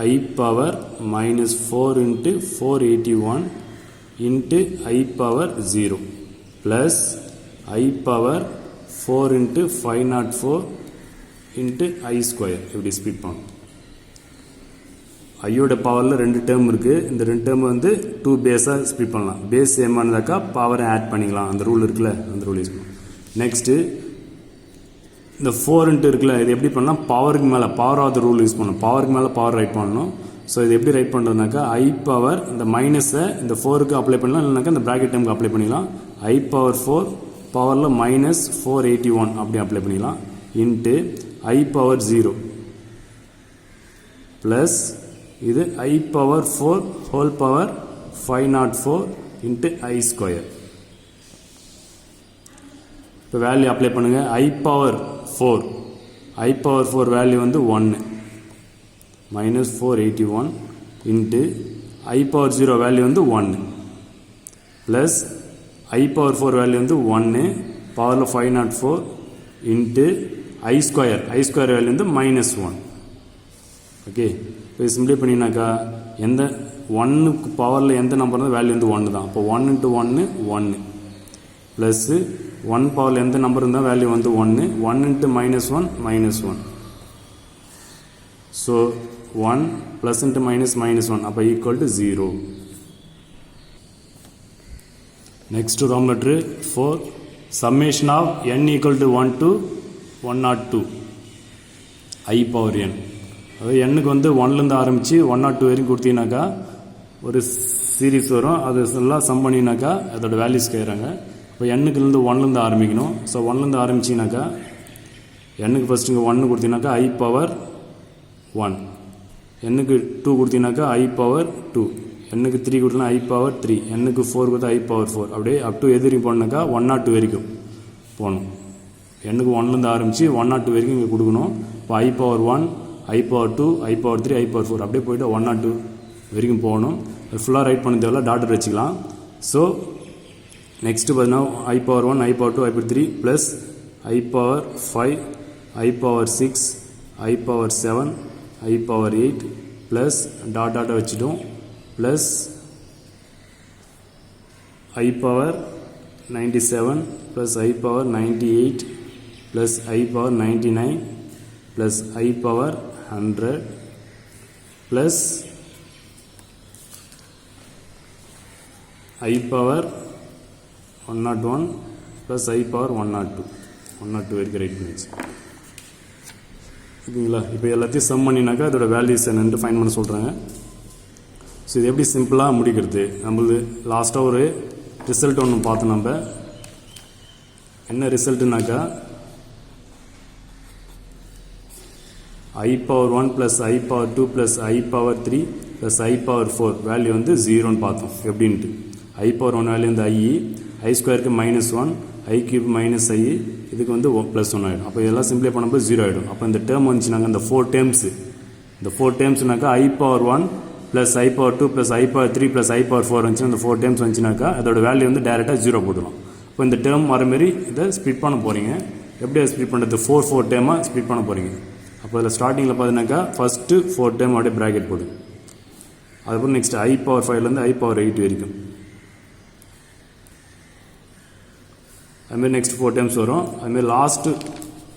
I power minus 4 into 481 into I power 0 plus I power 4 into 504 into I square. இப்படி ஸ்ப்ளிட் பண்ணும். ஐயோட பவரில் 2 டேர்ம் இருக்குது. இந்த 2 டேர்ம் வந்து 2 பேஸாக ஸ்ப்ளிட் பண்ணலாம். பேஸ் சேம் ஆனதாக்கா பவரை ஆட் பண்ணிக்கலாம். அந்த ரூல் இருக்குல்ல, அந்த ரூல் யூஸ் பண்ணலாம். நெக்ஸ்ட்டு இந்த 4 இருக்குல்ல, இது எப்படி பண்ணலாம்? பவருக்கு மேலே power of the rule use பண்ணணும். பவருக்கு மேலே பவர் ரைட் பண்ணணும். ஸோ இது எப்படி ரைட் பண்ணுறதுனாக்கா I பவர் இந்த மைனஸை இந்த 4க்கு அப்ளை பண்ணலாம். இல்லைனாக்கா இந்த ப்ராக்கெட் டேர்முக்கு அப்ளை பண்ணிக்கலாம். I பவர் 4 பவரில் minus 481 அப்படி அப்ளை பண்ணிக்கலாம். இன்ட்டு I பவர் 0 ப்ளஸ் இது I power 4 whole power 504 into I square. இப்போ வேல்யூ அப்ளை பண்ணுங்கள். I பவர் 4 வேல்யூ வந்து 1 minus 481 into I power 0 value வந்து 1 ப்ளஸ் I பவர் 4 வேல்யூ வந்து 1 பவரில் 504 இன்ட்டு I ஸ்கொயர் வேல்யூ வந்து -1. ஓகே, இப்போ சிம்பிளை பண்ணினாக்கா எந்த 1க்கு பவரில் எந்த நம்பர் இருந்தால் வேல்யூ வந்து 1 தான். அப்போ 1 into 1 1 ப்ளஸ்ஸு 1 பவரில் எந்த நம்பர் இருந்தால் வேல்யூ வந்து 1 1 into -1 -1. ஸோ 1 ப்ளஸ் into -1 அப்போ equal to 0. Next round letter 4, summation of n equal to 1 to 102 I power n. அதாவது எண்ணுக்கு வந்து 1லேருந்து ஆரம்பித்து 102 வரைக்கும் கொடுத்தீங்கன்னாக்கா ஒரு சீரீஸ் வரும். அது எல்லாம் சம் பண்ணினாக்கா அதோட வேல்யூஸ் கேட்குறாங்க. இப்போ எண்ணுக்குலேருந்து 1லேருந்து ஆரம்பிக்கணும். ஸோ 1லேருந்து ஆரம்பிச்சிங்கனாக்கா எண்ணுக்கு ஃபஸ்ட்டு இங்கே 1 கொடுத்தீங்கன்னாக்கா I பவர் 1, எண்ணுக்கு 2 கொடுத்தீங்கன்னாக்கா I பவர் 2, எண்ணுக்கு 3 கொடுத்தா I பவர் 3, எண்ணுக்கு 4 கொடுத்தா I பவர் 4, அப்படியே அப் டு எதிரி போனாக்கா 102 வரைக்கும் போகணும். எண்ணுக்கு 1லேருந்து ஆரம்பித்து 102 வரைக்கும் இங்கே கொடுக்கணும். இப்போ I power 1, I power 2, I power 3, I power 4 அப்படியே போய்ட்டு 102 வரைக்கும் போகணும். ஃபுல்லாக ரைட் பண்ண தேவையில்ல, டாட்டர் வச்சுக்கலாம். ஸோ நெக்ஸ்ட்டு பார்த்தீங்கன்னா I power 1, I power 2, I power 3 plus I power 5, I power 6, I power 7, I power 8 plus டாட்டை வச்சுட்டோம் plus I power 97 plus I power 98 plus I power 99 plus I power 100 plus I power 101 plus I power 102 வரைக்கும் right பண்ணிச்சு. ஓகேங்களா? இப்போ எல்லாத்தையும் some பண்ணினாக்கா அதோட values என்னென்னு fine பண்ண சொல்கிறாங்க. ஸோ இது எப்படி சிம்பிளாக முடிக்கிறது? நம்மளது லாஸ்ட்டாக ஒரு ரிசல்ட் ஒன்று பார்த்தோம். நம்ம என்ன ரிசல்ட்டுனாக்கா I power 1 plus I power 2 plus I power 3 plus I power 4 value வந்து 0ன்னு பார்த்தோம். எப்படின்ட்டு I power 1 வேல்யூ வந்து I ஸ்கொயருக்கு -1, I கியூப் -I, இதுக்கு வந்து +1 ஆகிடும். அப்போ இதெல்லாம் சிம்பிளை பண்ணும்போது 0 ஆகிடும். அப்போ இந்த டேர்ம் வந்துச்சுனாங்க, இந்த 4 டேர்ம்ஸ்னாக்கா I power 1 plus I power 2 plus I power 3 plus I power 4 வந்துச்சுன்னா இந்த 4 டேர்ம்ஸ் வந்துச்சுனாக்கா அதோட வேல்யூ வந்து டைரெக்டாக 0 போட்டுடும். இப்போ இந்த டேர்ம் வர மாரி இதை ஸ்ப்ளிட் பண்ண போகிறீங்க. எப்படி அதை ஸ்ப்ளிட் பண்ணுறது? 4 டேர்மாக ஸ்ப்ளிட் பண்ண போகிறீங்க. அப்போ அதில் ஸ்டார்டிங்கில் பார்த்தீங்கன்னாக்கா ஃபஸ்ட்டு 4 டேர்ம் அப்படியே ப்ராக்கெட் போடும். அதுக்கப்புறம் next I power 5லேருந்து I power 8 வரைக்கும். அதுமாரி நெக்ஸ்ட் 4 டேர்ம்ஸ் வரும். அதுமாரி லாஸ்ட்டு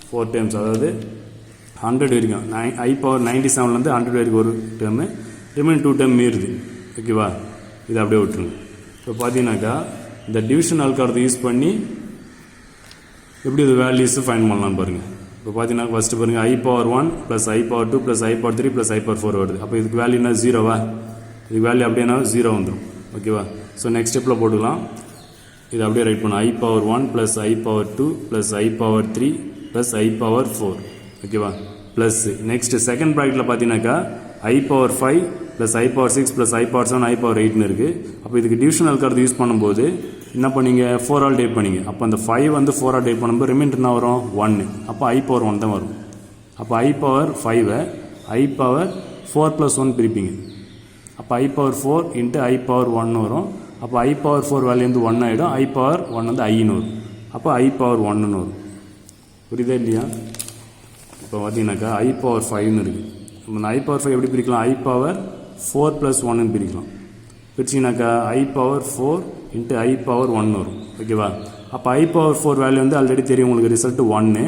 4 டேர்ம்ஸ், அதாவது 100 வரைக்கும். I power 97லேருந்து 100 வரைக்கும் ஒரு டேர்மு, ரிமைன் 2 டேர்ம் மீறுது. ஓகேவா? இதை அப்படியே விட்டுருங்க. இப்போ பார்த்தீங்கன்னாக்கா இந்த டிவிஷன் அல்காரத்தை யூஸ் பண்ணி எப்படி இது வேல்யூஸு ஃபைண்ட் பண்ணலான்னு பாருங்கள். இப்போ பார்த்தீங்கன்னா ஃபஸ்ட்டு பாருங்கள் I power 1 plus I power 2 plus I power 3 plus I power 4 வருது. அப்போ இதுக்கு வேல்யூ என்ன? 0வா? இதுக்கு வேல்யூ அப்படின்னா 0 வந்துடும். ஓகேவா? ஸோ நெக்ஸ்ட் ஸ்டெப்பில் போட்டுக்கலாம். இது அப்படியே ரைட் பண்ணலாம். I power 1 plus I power 2 plus I power 3 plus I power 4. ஓகேவா? ப்ளஸ் நெக்ஸ்ட் செகண்ட் ப்ராக்கெட்டில் பார்த்தீங்கன்னாக்கா I power 5 plus I power 6 plus I power 7 I power 8னு இருக்குது. அப்போ இதுக்கு டிவிஷன் அல்காரத்தை யூஸ் பண்ணும்போது என்ன பண்ணீங்க? 4 ஆல் டிவைட் பண்ணீங்க. அப்போ அந்த 5 வந்து 4 ஆல் டிவைட் பண்ணும்போது ரிமைண்டர் என்ன வரும்? 1. அப்போ I power 1 தான் வரும். அப்போ I power 5 I power 4 plus 1 பிரிப்பீங்க. அப்போ I power 4 into I power 1 வரும். அப்போ I power 4 வேல்யூ வந்து 1 ஆகிடும். I power 1 வந்து Iன்னு வரும். அப்போ I power 1ன்னு வரும். புரியுதா இல்லையா? இப்போ பார்த்தீங்கன்னாக்கா I power 5ன்னு இருக்குது. நம்ம I power 5 எப்படி பிரிக்கலாம்? I power 4 plus 1ன்னு பிரிக்கலாம். பிரிச்சிங்கனாக்கா I power 4 into I power 1 வரும். ஓகேவா? அப்போ I power 4 வேல்யூ வந்து ஆல்ரெடி தெரியும் உங்களுக்கு, ரிசல்ட்டு 1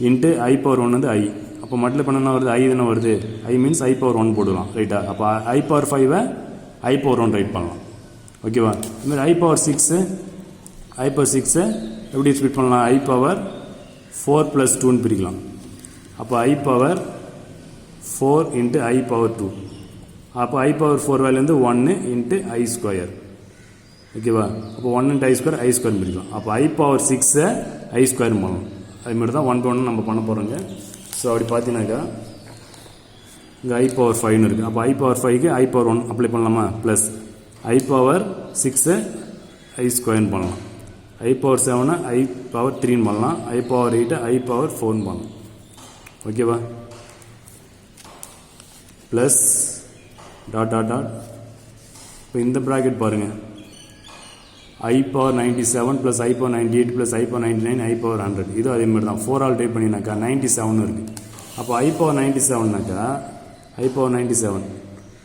into I power 1 வந்து I. அப்போ மட்டில் பண்ணனா வருது? I தானே வருது. I மீன்ஸ் I power 1 போடலாம். ரைட்டா? அப்போ I power 5 I power 1 right பண்ணலாம். ஓகேவா? இதுமாதிரி I power 6 எப்படி ஸ்ப்ளிட் பண்ணலாம்? I power 4 plus 2ன்னு பிரிக்கலாம். அப்போ I power 4 into I power 2. அப்போ I power 4 வேல்யூ வந்து 1 into I ஸ்கொயர். ஓகேவா? அப்போ 1 into I square I square பிரிக்கலாம். அப்போ I power 6 I ஸ்கொயர் பண்ணலாம். அதுமாதிரி தான் 1 to 1 நம்ம பண்ண போகிறோங்க. ஸோ அப்படி பார்த்தீங்கன்னாக்கா இங்கே I power 5ன்னு இருக்குது. அப்போ I power 5க்கு I power 1 அப்ளை பண்ணலாமா? ப்ளஸ் I power 6 I ஸ்கொயர்னு பண்ணலாம். I power 7 I power 3ன்னு பண்ணலாம். I power 8 I power 4ன்னு பண்ணலாம். ஓகேவா? Plus dot dot dot. இப்போ இந்த ப்ராக்கெட் பாருங்கள். I power 97 plus I power 98 plus I power 99 I power 100. இது அதே மாதிரி தான் 4 ஆல் டைப் பண்ணினாக்கா 97 இருக்குது. அப்போ I power 97னாக்கா I power 97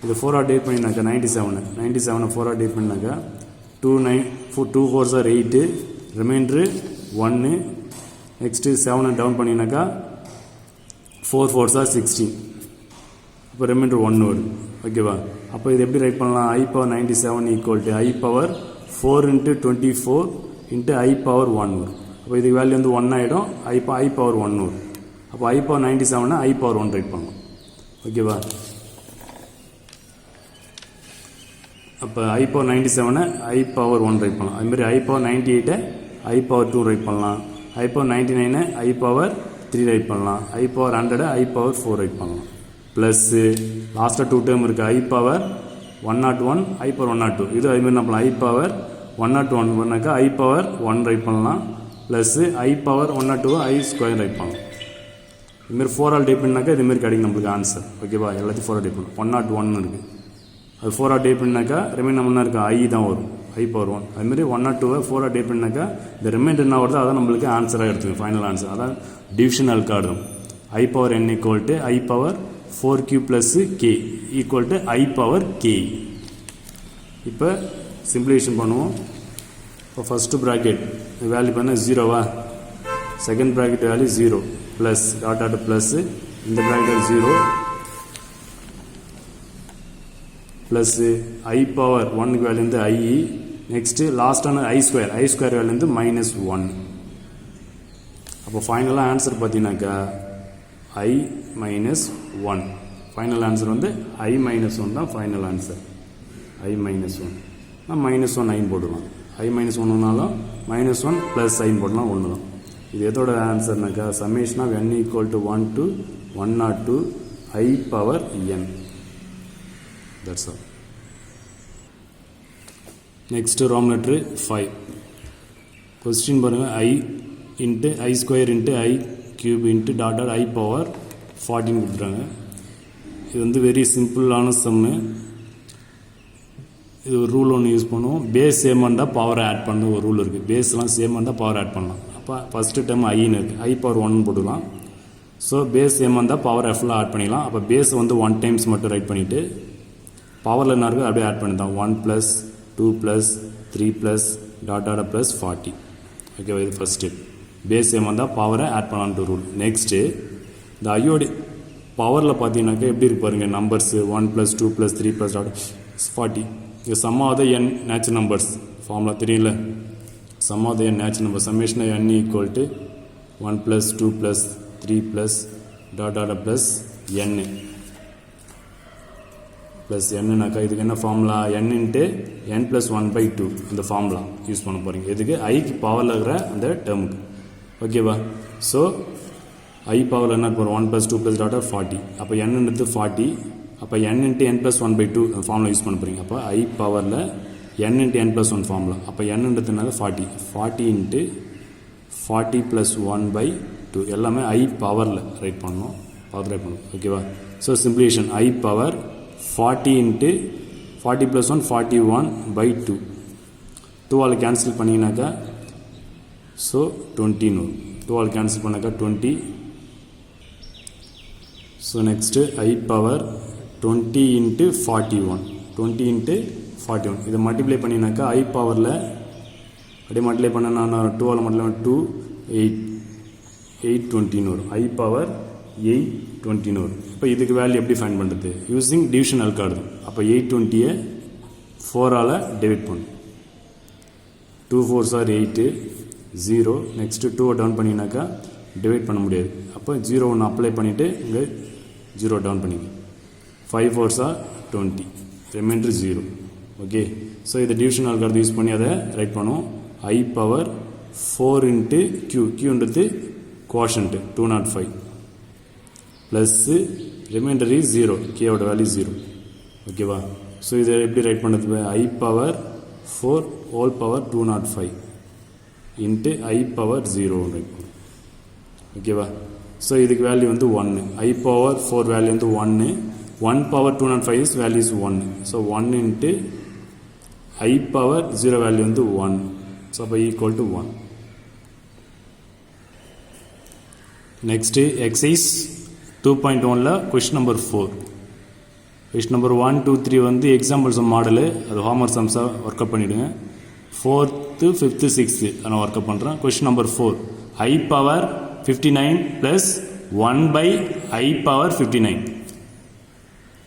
இது 4 ஆல் டைப் பண்ணினாக்கா 97 4 ஆல் டைப் பண்ணினாக்கா 2 4s are 8, remainder 1. Next 7 down பண்ணினாக்கா 4 4s are 16. அப்போ ரிமைண்டர் 1 வருது. ஓகேவா? அப்போ இது எப்படி ரைட் பண்ணலாம்? I power 97 equal to I power 4 into 24 into I power 1 வரும். அப்போ இதுக்கு வேல்யூ வந்து 1 ஆகிடும். I power 1 வரும். அப்போ I power 97 I power 1 right பண்ணலாம். ஓகேவா? அப்போ I power 97 I power 1 right பண்ணலாம். அதுமாதிரி I power 98 I power 2 right பண்ணலாம். I power 99 I power 3 right பண்ணலாம். I power 100 I power 4 right பண்ணலாம். ப்ளஸ்ஸு லாஸ்ட்டாக 2 டேர்ம் இருக்குது. I power 101 I power 102. இது அதுமாதிரி நம்ம I power 101 பண்ணாக்கா I power 1 ரைட் பண்ணலாம். Plus i power 102 I square right பண்ணலாம். இதுமாரி 4 ஆல் டைப் பண்ணாக்கா இதுமாரி கிடைக்கும் நம்மளுக்கு ஆன்சர். ஓகேவா, எல்லாத்தையும் 4 ஆல் டைப் பண்ணணும். 101 இருக்குது, அது 4 ஆல் டைப் பண்ணாக்கா ரிமைண்டர் நம்ம என்ன இருக்குது ஐ தான் வரும், ஐ பவர் 1. அதுமாரி 102 4 ஆல் டைப் பண்ணாக்கா இந்த ரிமைண்டர் என்ன வருதோ அதான் நம்மளுக்கு ஆன்சராக எடுத்துக்கும், ஃபைனல் ஆன்சர். அதான் division algorithm. I power n equal to i power 4q plus k equal to i power k. இப்போ சிம்பிளிஃபிகேஷன் பண்ணுவோம். இப்போ ஃபஸ்ட்டு ப்ராக்கெட் வேல்யூ பண்ணால் 0வா, second bracket value 0 plus dot dot plus இந்த ப்ராக்கெட் 0 ப்ளஸ் ஐ பவர் 1க்கு value வந்து i, next லாஸ்டான i square value வந்து -1. அப்போ ஃபைனலாக ஆன்சர் பார்த்தீங்கன்னாக்கா ஐ -1. ஃபைனல் ஆன்சர் வந்து ஐ -1 தான் ஃபைனல் ஆன்சர். ஐ -1 நான் -1 ஐன்னு போட்டுக்கலாம். ஐ -1னாலும் -1 ப்ளஸ் ஐன்னு போடலாம், ஒன்று தான். இது எதோட ஆன்சர்னாக்கா summation of n equal to 1 to 102 i power n. That's all. Next ரோம் லெட்ரு 5. கொஸ்டின் பாருங்கள், i into i square into i cube into dot dot i power 14 கொடுத்துறாங்க. இது வந்து வெரி சிம்பிளான சம்மு. இது ஒரு ரூல் ஒன்று யூஸ் பண்ணுவோம். பேஸ் சேம் இருந்தால் பவர் ஆட் பண்ண ஒரு ரூல் இருக்குது. பேஸ்லாம் சேம் இருந்தால் பவர் ஆட் பண்ணலாம். அப்போ ஃபஸ்ட்டு டைம் ஐன்னு இருக்குது, ஐ பவர் 1 போட்டுக்கலாம். ஸோ பேஸ் சேம் இருந்தால் பவர் எஃப்லாம் ஆட் பண்ணிக்கலாம். அப்போ பேஸ் வந்து 1 டைம்ஸ் மட்டும் ரைட் பண்ணிவிட்டு பவரில் என்ன இருக்குது அப்படியே ஆட் பண்ணி தான் 1 + 2 + 3 + டாட் டாட் ப்ளஸ் 40. ஓகேவா, இது ஃபஸ்ட் ஸ்டெப். பேஸ் சேம் வந்தால் பவரை ஆட் பண்ணலான்ட்டு ரூல். நெக்ஸ்ட்டு இந்த ஐயோடி பவரில் பார்த்தீங்கன்னாக்கா எப்படி இருக்கு பாருங்கள், நம்பர்ஸு 1 + 2 + 3 + டாட் 40. இது sum of the n natural numbers formula தெரியல. Sum of the n natural number summation n equal to 1 + 2 + 3 + dot dot plus n plus என்னன்னாக்கா இதுக்கு என்ன ஃபார்முலா, n இன்ட்டு n + 1/2 இந்த ஃபார்முலா யூஸ் பண்ண போகிறீங்க. எதுக்கு, ஐக்கு பவரில் இருக்கிற அந்த டேர்முக்கு. ஓகேவா, ஸோ ஐ பவரில் என்ன போகிறோம் 1 + 2 + டாட் 40. அப்போ n 40. அப்போ n into n + 1/2 formula use பண்ண போகிறீங்க. அப்போ ஐ பவரில் n இன்ட்டு n + 1 ஃபார்முலா. அப்போ n 40 இன்ட்டு 40 + 1/2 எல்லாமே ஐ பவரில் ரைட் பண்ணணும், பவர் ரைட் பண்ணணும். ஓகேவா, so simplification i power 40 into 40 + 1 41/2. 2 ஆல் கேன்சல் பண்ணிங்கனாக்கா ஸோ 20 வரும். 2 ஆல் கேன்சல் பண்ணாக்கா 20. So next i power 20 into 41 20 into 41 இதை மல்டிப்ளை பண்ணினாக்கா ஐ பவரில் அப்படியே மல்டிப்ளை பண்ண நான் 2 ஆல் மல்டிப்ளை 2 820 வரும். ஐ பவர் 820 வரும். இப்போ இதுக்கு வேல்யூ எப்படி ஃபைண்ட் பண்ணுறது, யூஸிங் டிவிஷன் அல்காரிதம். அப்போ 820 4 ஆல் டிவைட் பண்ணும். 2 4s are 8 0. நெக்ஸ்ட்டு 2 டவுன் பண்ணினாக்கா டிவைட் பண்ண முடியாது. அப்போ 0 ஒன்று அப்ளை பண்ணிவிட்டு இங்கே 0 டவுன் பண்ணிங்க. 5 4s are 20, remainder 0. Okay, so இதை டிவிஷன் அல்காரிதம் யூஸ் பண்ணி அதை ரைட் பண்ணுவோம். ஐ பவர் 4 இன்ட்டு கியூன்றது குவாஷன்ட்டு 205 ப்ளஸ்ஸு ரிமைண்டர் இஸ் 0, கேவோட வேல்யூ 0. ஓகேவா, ஸோ இதை எப்படி ரைட் பண்ணுறது, i power 4 whole power 205 into i power 0 write பண்ணும். ஓகேவா, ஸோ இதுக்கு வேல்யூ வந்து 1. ஐ பவர் 4 வேல்யூ வந்து 1. 1 power 205 is value is 1. So 1 into i power 0 value வந்து 1. ஸோ அப்போ ஈக்குவல் டு 1. நெக்ஸ்ட்டு எக்ஸைஸ் 2.1ல் கொஸ்டின் நம்பர் 4. கொஸ்டின் நம்பர் 1 2 3 வந்து examples model, அது ஹோம்ஒர்க் சம்ஸாக ஒர்க் அப் பண்ணிவிடுங்க. 4th 5th 6th நான் ஒர்க் அப் பண்ணுறேன். Question number 4, i power 59 plus 1/i power 59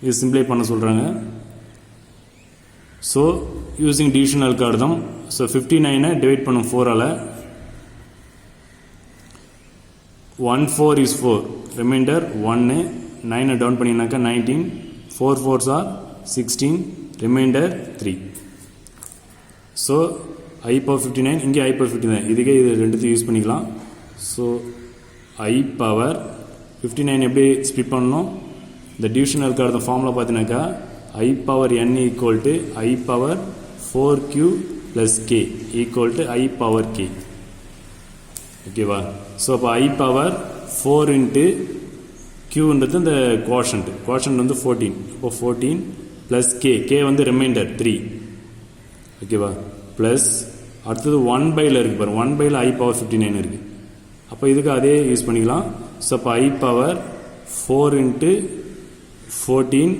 இது சிம்பிளை பண்ண சொல்கிறாங்க. So using division algorithm. So 59 divide பண்ணும் 4 ஆல். 1 4 is 4, ரிமைண்டர் 1. 9 டவுன் பண்ணினாக்கா 19. 4 4s are 16, remainder 3. So i power 59 இங்கே ஐ பவர் 59 இதுக்கே இது ரெண்டுத்தையும் யூஸ் பண்ணிக்கலாம். ஸோ ஐ பவர் 59 எப்படி ஸ்பிட் பண்ணணும், இந்த டிவிஷன் அல்காரிதம் ஃபார்முலா பார்த்தீங்கன்னாக்கா ஐ power n equal to i power 4q + k equal to i power k. ஓகேவா. ஸோ அப்போ I பவர் 4 இன்ட்டு Qன்றது இந்த கோஷன்ட் வந்து 14. அப்போ 14 ப்ளஸ் கே வந்து ரிமைண்டர் 3. ஓகேவா. ப்ளஸ் அடுத்தது 1/ல இருக்குது பாருங்க, 1/ல I பவர் 59 இருக்குது. அப்போ இதுக்கு அதே யூஸ் பண்ணிக்கலாம். ஸோ அப்போ I பவர் 4 இன்ட்டு 14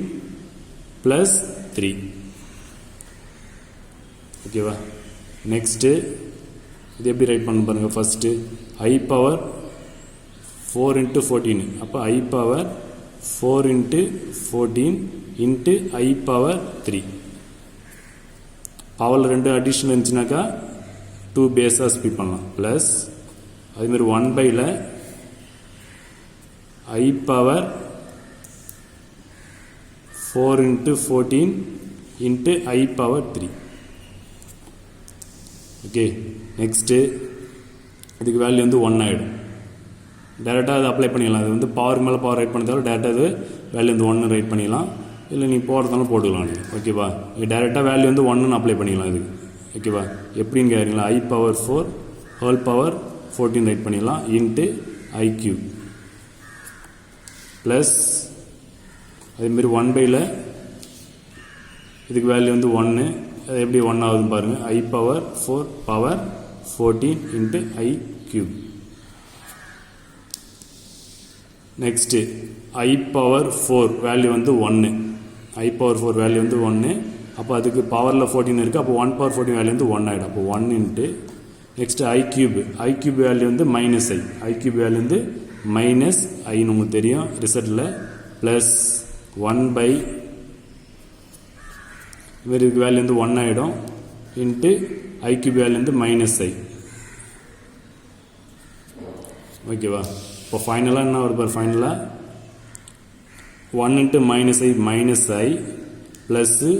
ப்ளஸ் 3. ஓகேவா. நெக்ஸ்ட்டு இது எப்படி ரைட் பண்ண பாருங்கள். First I power 4 into 14. அப்போ I power 4 into 14 into I power 3. பவரில் 2 அடிஷனல் இருந்துச்சுனாக்கா 2 பேஸாக ஸ்பிட் பண்ணலாம். ப்ளஸ் அதேமாதிரி 1/ல I power 4 into 14 into I power 3. Okay. Next இதுக்கு வேல்யூ வந்து 1 ஆகிடும். டேரெக்டாக அதை அப்ளை பண்ணிடலாம். அது வந்து பவர் மேலே பவர் ரைட் பண்ணதாலும் டேரெக்டாக அது வேல்யூ வந்து 1 ரைட் பண்ணிடலாம். இல்லை நீங்கள் போகிறதாலும் போட்டுக்கலாம் நீங்கள். ஓகேவா. டேரெக்டாக வேல்யூ வந்து 1ன்னு அப்ளை பண்ணிடலாம் இதுக்கு. ஓகேவா. எப்படின்னு கேட்குறீங்களா. I power 4 whole power 14 right பண்ணிடலாம் இன்ட்டு IQ ப்ளஸ் அதேமாரி 1/ல இதுக்கு வேல்யூ வந்து 1. அது எப்படி 1 ஆகுதுன்னு பாருங்கள். I power 4 power 14 into IQ. Next I power 4 value வந்து 1. I பவர் 4 வேல்யூ வந்து 1. அப்போ அதுக்கு பவரில் 14 இருக்குது. அப்போ 1 பவர் 14 வேல்யூ வந்து 1 ஆகிடும். அப்போ 1 into next I cube value வந்து மைனஸ் I கியூப் வேல்யூ வந்து மைனஸ் ஐன்னு உங்களுக்கு தெரியும் ரிசல்ட்டில். ப்ளஸ் 1/, இதுக்கு வேல்யூ வந்து 1 ஆகிடும் இன்ட்டு I கியூப் வேல்யூ வந்து மைனஸ் I. ஓகேவா. இப்போ ஃபைனலாக என்ன வருது. ஃபைனலாக 1 into minus I plus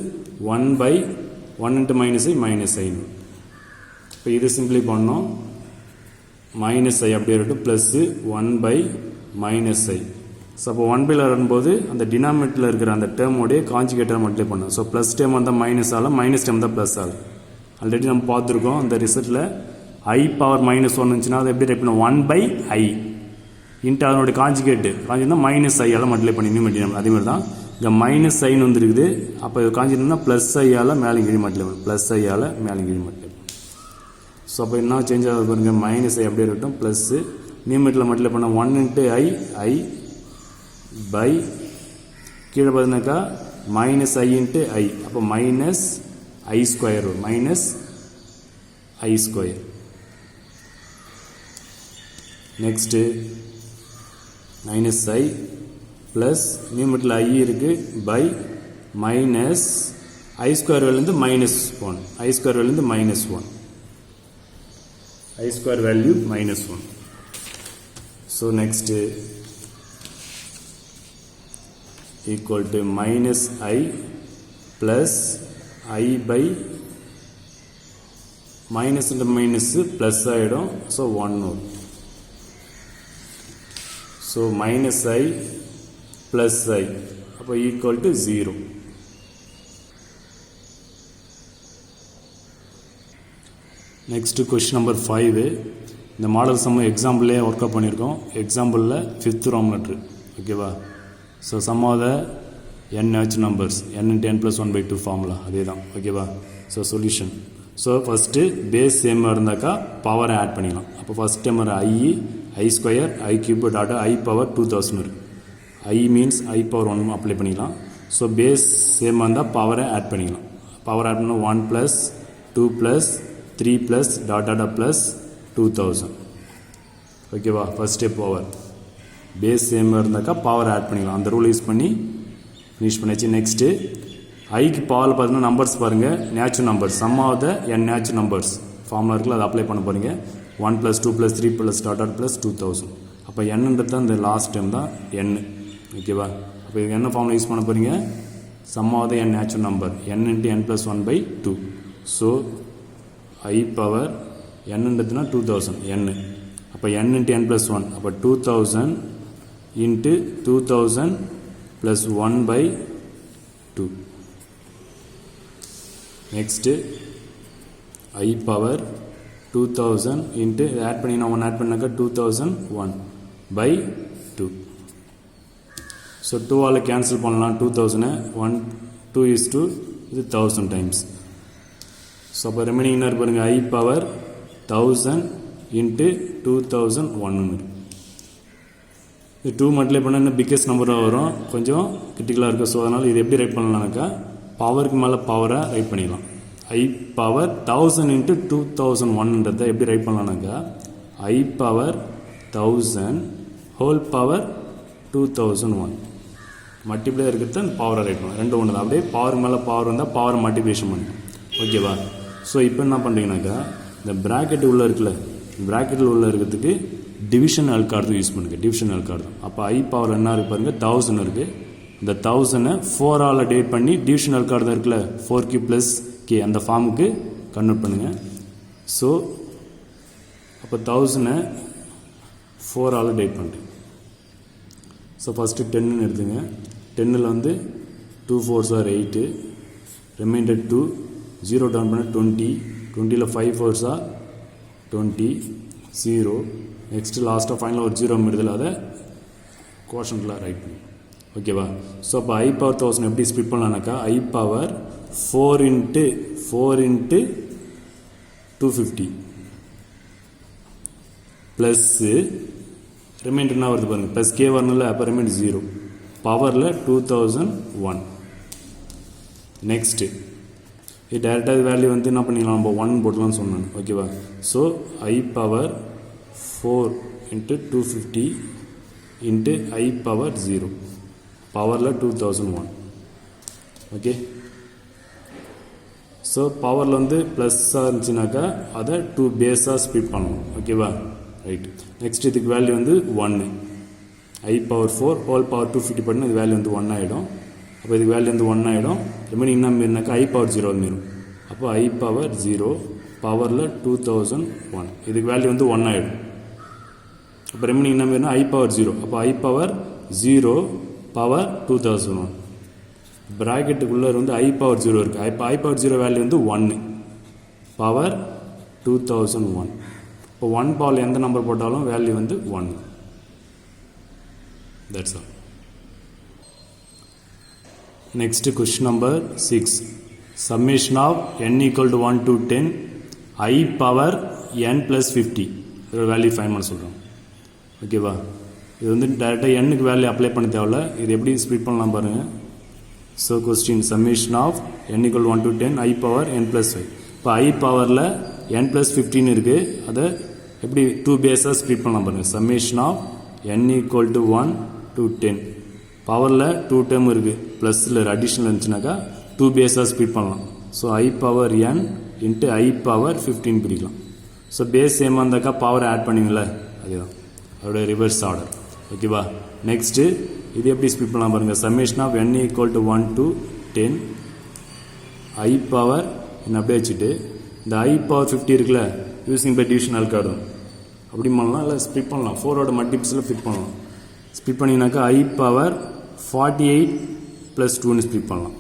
1/1 into minus I. இப்போ இது சிம்பிளி பண்ணோம். மைனஸ் I அப்படியே இருக்கட்டும். ப்ளஸ்ஸு 1/-. ஸோ அப்போ 1/ல வரும்போது அந்த டினாமினேட்டரில் இருக்கிற அந்த டேர்மோடைய காஞ்சுகேட்டரை மல்டிப்ளை பண்ணோம். ஸோ ப்ளஸ் டேர்ம் வந்தால் மைனஸ் ஆகலாம், மைனஸ் டேர்ம் தான் ப்ளஸ் ஆகும். ஆல்ரெடி நம்ம பார்த்துருக்கோம் அந்த ரிசல்ட்டில். I பவர் -1 இருந்துச்சுன்னா அதை எப்படி ரைட் பண்ணோம். 1/I இன்ட்டு அதனுடைய காஞ்சுகேட்டு மைனஸ் I ஆல் மல்டிப்ளை பண்ணி நியூமரேட்டர். அதே மாதிரி தான் இங்கே மைனஸ் ஐன்னு வந்துருக்குது. அப்போ இது காஞ்சுகேட்னா ப்ளஸ் I-ஆல் மேலே கீழ் மல்டிப்ளை பண்ணணும். ப்ளஸ் I-ஆல் மேலே கீழ் மல்டிப்ளை. ஸோ அப்போ என்ன சேஞ்ச் ஆகுது பாருங்க. மைனஸ் I அப்படியே இருக்கட்டும். ப்ளஸ்ஸு நியூமரேட்டரில் மல்டிப்ளை பண்ண 1 இன்ட்டு I பை கீழே பார்த்தீங்கன்னாக்கா மைனஸ் I இன்ட்டு I. அப்போ மைனஸ் I ஸ்கொயர் வரும். Minus I square. Next minus I plus நியூமரேட்டரில் I இருக்குது by minus I square value -1. I square value -1. I square value -1. So next equal to minus I plus I by minus into minus plus ஆயிடும். So 1 வரும். So minus I plus I அப்போ equal to 0. Next question number 5. இந்த model sum எக்ஸாம்பிளே work out பண்ணியிருக்கோம். எக்ஸாம்பிளில் 5th ரோம் லெட்ரு. ஓகேவா. So sum of the n natural numbers n into n plus 1/2 formula அதே தான். ஓகேவா. So solution. So first base சேமாக இருந்தாக்கா பவரை ஆட் பண்ணிக்கலாம். அப்போ first time I square I cube டாட்டா I பவர் 2000 இருக்குது. I means I power 1 apply பண்ணிக்கலாம். ஸோ பேஸ் சேமாக இருந்தால் பவரை ஆட் பண்ணிக்கலாம். பவர் ஆட் பண்ணால் 1 + 2 + 3 + டாட்டா ப்ளஸ் 2000. ஓகேவா. ஃபஸ்ட் ஸ்டெப் பவர் பேஸ் சேமாக இருந்தாக்கா பவர் ஆட் பண்ணிக்கலாம். அந்த ரூல் யூஸ் பண்ணி ஃபினிஷ் பண்ணியாச்சு. நெக்ஸ்ட்டு ஐக்கு பவரில் பார்த்தீங்கன்னா நம்பர்ஸ் பாருங்கள். Natural numbers sum of the n natural numbers formula இருக்குல்ல, அதை அப்ளை பண்ண போகிறீங்க. 1 + 2 + 3 + டாட்டா ப்ளஸ் 2000. அப்போ என்னன்றது தான் இந்த லாஸ்ட் டைம் தான் n. ஓகேவா. அப்போ இதுக்கு என்ன ஃபார்முலா யூஸ் பண்ண போகிறீங்க. Sum of the n natural number n into n plus 1/2. So I power என்னன்றதுனா 2000 n. அப்போ n into n plus 1. அப்போ 2000 into 2000 plus 1/2. நெக்ஸ்ட்டு I பவர் 2000 இன்ட்டு ஆட் பண்ணி நான் 1 ஆட் பண்ணாக்கா 2001 by 2. ஸோ 2ஆல் கேன்சல் பண்ணலாம் 2000 1 2 is 2 இது 1000 டைம்ஸ். ஸோ அப்போ ரிமைனிங் என்ன இருக்கு பாருங்க I பவர் 1000 இன்ட்டு 2001 இருக்கு. இது 2 மல்டிப்ளை பண்ணால் இன்னும் பிக்கஸ்ட் நம்பராக வரும், கொஞ்சம் கிரிட்டிக்கலாக இருக்குது. ஸோ அதனால் இது எப்படி ரைட் பண்ணலாம்னாக்கா பவருக்கு மேலே பவரை ரைட் பண்ணிடலாம். I பவர் 1000 இன்ட்டு 2001ன்றதை எப்படி ரைட் பண்ணலாம்னாக்கா I power 1000 whole power 2001 multiply இருக்கிறது அந்த பவரை ரைட் பண்ணலாம். ரெண்டு ஒன்று தான், அப்படியே பவர் மேலே பவர் வந்தால் பவரை மல்டிப்ளிகேஷன் பண்ணணும். ஓகேவா? ஸோ இப்போ என்ன பண்ணுறீங்கனாக்கா இந்த ப்ராக்கெட் உள்ளே இருக்குல்ல, ப்ராக்கெட்டில் உள்ளே இருக்கிறதுக்கு டிவிஷன் அல்கார்டு யூஸ் பண்ணுங்க. டிவிஷன் அல்கார்டு அப்போ I பவர் என்ன இருக்கு பாருங்க 1000 இருக்குது. இந்த 1000 4ஆல் டிவைட் பண்ணி டிவிஷன் அல்கார்டு இருக்குல்ல 4Q + K அந்த ஃபார்முக்கு கன்வெர்ட் பண்ணுங்கள். ஸோ அப்போ 1000 4ஆல் டிவைட் பண்ணுறேன். ஸோ ஃபஸ்ட்டு 10ன்னு எடுத்துங்க. 10ல் வந்து 2 4s are 8, ரிமைண்டர் 2 0 டவுன் பண்ண 20, 20ல் 5 4s are 20 0. நெக்ஸ்ட்டு லாஸ்ட்டாக ஃபைனலாக ஒரு 0 எடுத்துல அதை கோஷன்ட்டில் ரைட் பண்ணி. ஓகேவா? ஸோ அப்போ I பவர் 1000 எப்படி ஸ்பிட் பண்ணலாம்னாக்கா I power 4 into 250 plus remainder என்ன வருது பாருங்கள் ப்ளஸ் K வரணும்ல, அப்போ ரிமைண்டர் 0 பவரில் 2001. நெக்ஸ்ட்டு இது டேரெக்டாக வேல்யூ வந்து என்ன பண்ணிக்கலாம் நம்ம 1 போட்டலாம்னு சொன்னாங்க. ஓகேவா? So I power 4 into 250 into I power 0 பவரில் 2001. ஓகே? ஸோ பவரில் வந்து ப்ளஸ்ஸாக இருந்துச்சுனாக்கா அதை 2 பேஸாக ஸ்ப்ளிட் பண்ணணும். ஓகேவா? ரைட்டு. நெக்ஸ்ட் இதுக்கு வேல்யூ வந்து 1. I பவர் 4 ஹோல் பவர் 250 பண்ணி இது வேல்யூ வந்து 1 ஆகிடும். அப்போ இதுக்கு வேல்யூ வந்து 1 ஆகிடும். ரிமைனிங் என்ன மீறினாக்கா I பவர் 0 மீறும். அப்போ I பவர் 0 பவரில் 2001 இதுக்கு வேல்யூ வந்து 1 ஆகிடும். அப்போ ரிமைனிங் என்ன மீறினா I பவர் 0. அப்போ I பவர் 0 பவர் 2001 ப்ராக்கெட்டுக்குள்ளே வந்து I பவர் 0 இருக்குது. இப்போ I பவர் 0 வேல்யூ வந்து 1 பவர் 2001. இப்போ 1 பவரில் எந்த நம்பர் போட்டாலும் வேல்யூ வந்து 1. That's all. Next question number 6. Summation of n equal to 1 to 10 I power n plus 50 இதோட வேல்யூ ஃபைண்ட் பண்ண சொல்கிறோம். ஓகேவா? இது வந்து டேரெக்டாக எண்ணுக்கு வேல்யூ அப்ளை பண்ண தேவையில்ல. இது எப்படி ஸ்ப்ளிட் பண்ணலாம் பாருங்கள். So question summation of n equal to 1 to 10 I power n plus 5. இப்போ I பவரில் n plus 15 இருக்குது. அதை எப்படி 2 பேஸாக ஸ்ப்ளிட் பண்ணலாம் பாருங்கள். Summation of n equal to 1 to 10 பவரில் 2 டேர்ம் இருக்குது, ப்ளஸ் இல்லை அடிஷனல் இருந்துச்சுனாக்கா 2 பேஸாக ஸ்ப்ளிட் பண்ணலாம். So I power n into I power 15 பிடிக்கலாம். ஸோ பேஸ் சேமாக இருந்தாக்கா பவர் ஆட் பண்ணிங்களே அதுதான் அதோட ரிவர்ஸ் ஆர்டர். ஓகேவா? நெக்ஸ்ட்டு இது எப்படி ஸ்ப்ளிட் பண்ணலாம் பாருங்கள். Summation of n equal to 1 to 10 I power என்ன அப்படியே வச்சுட்டு இந்த I பவர் 50 இருக்குல்ல யூஸிங் பை டிவிஷன் அல்கார்டு அப்படி பண்ணலாம், இல்லை ஸ்ப்ளிட் பண்ணலாம். 4ஓட மல்டிபிள்ஸில் ஸ்ப்ளிட் பண்ணலாம். ஸ்ப்ளிட் பண்ணிங்கனாக்கா I பவர் 48 + 2ன்னு ஸ்ப்ளிட் பண்ணலாம்.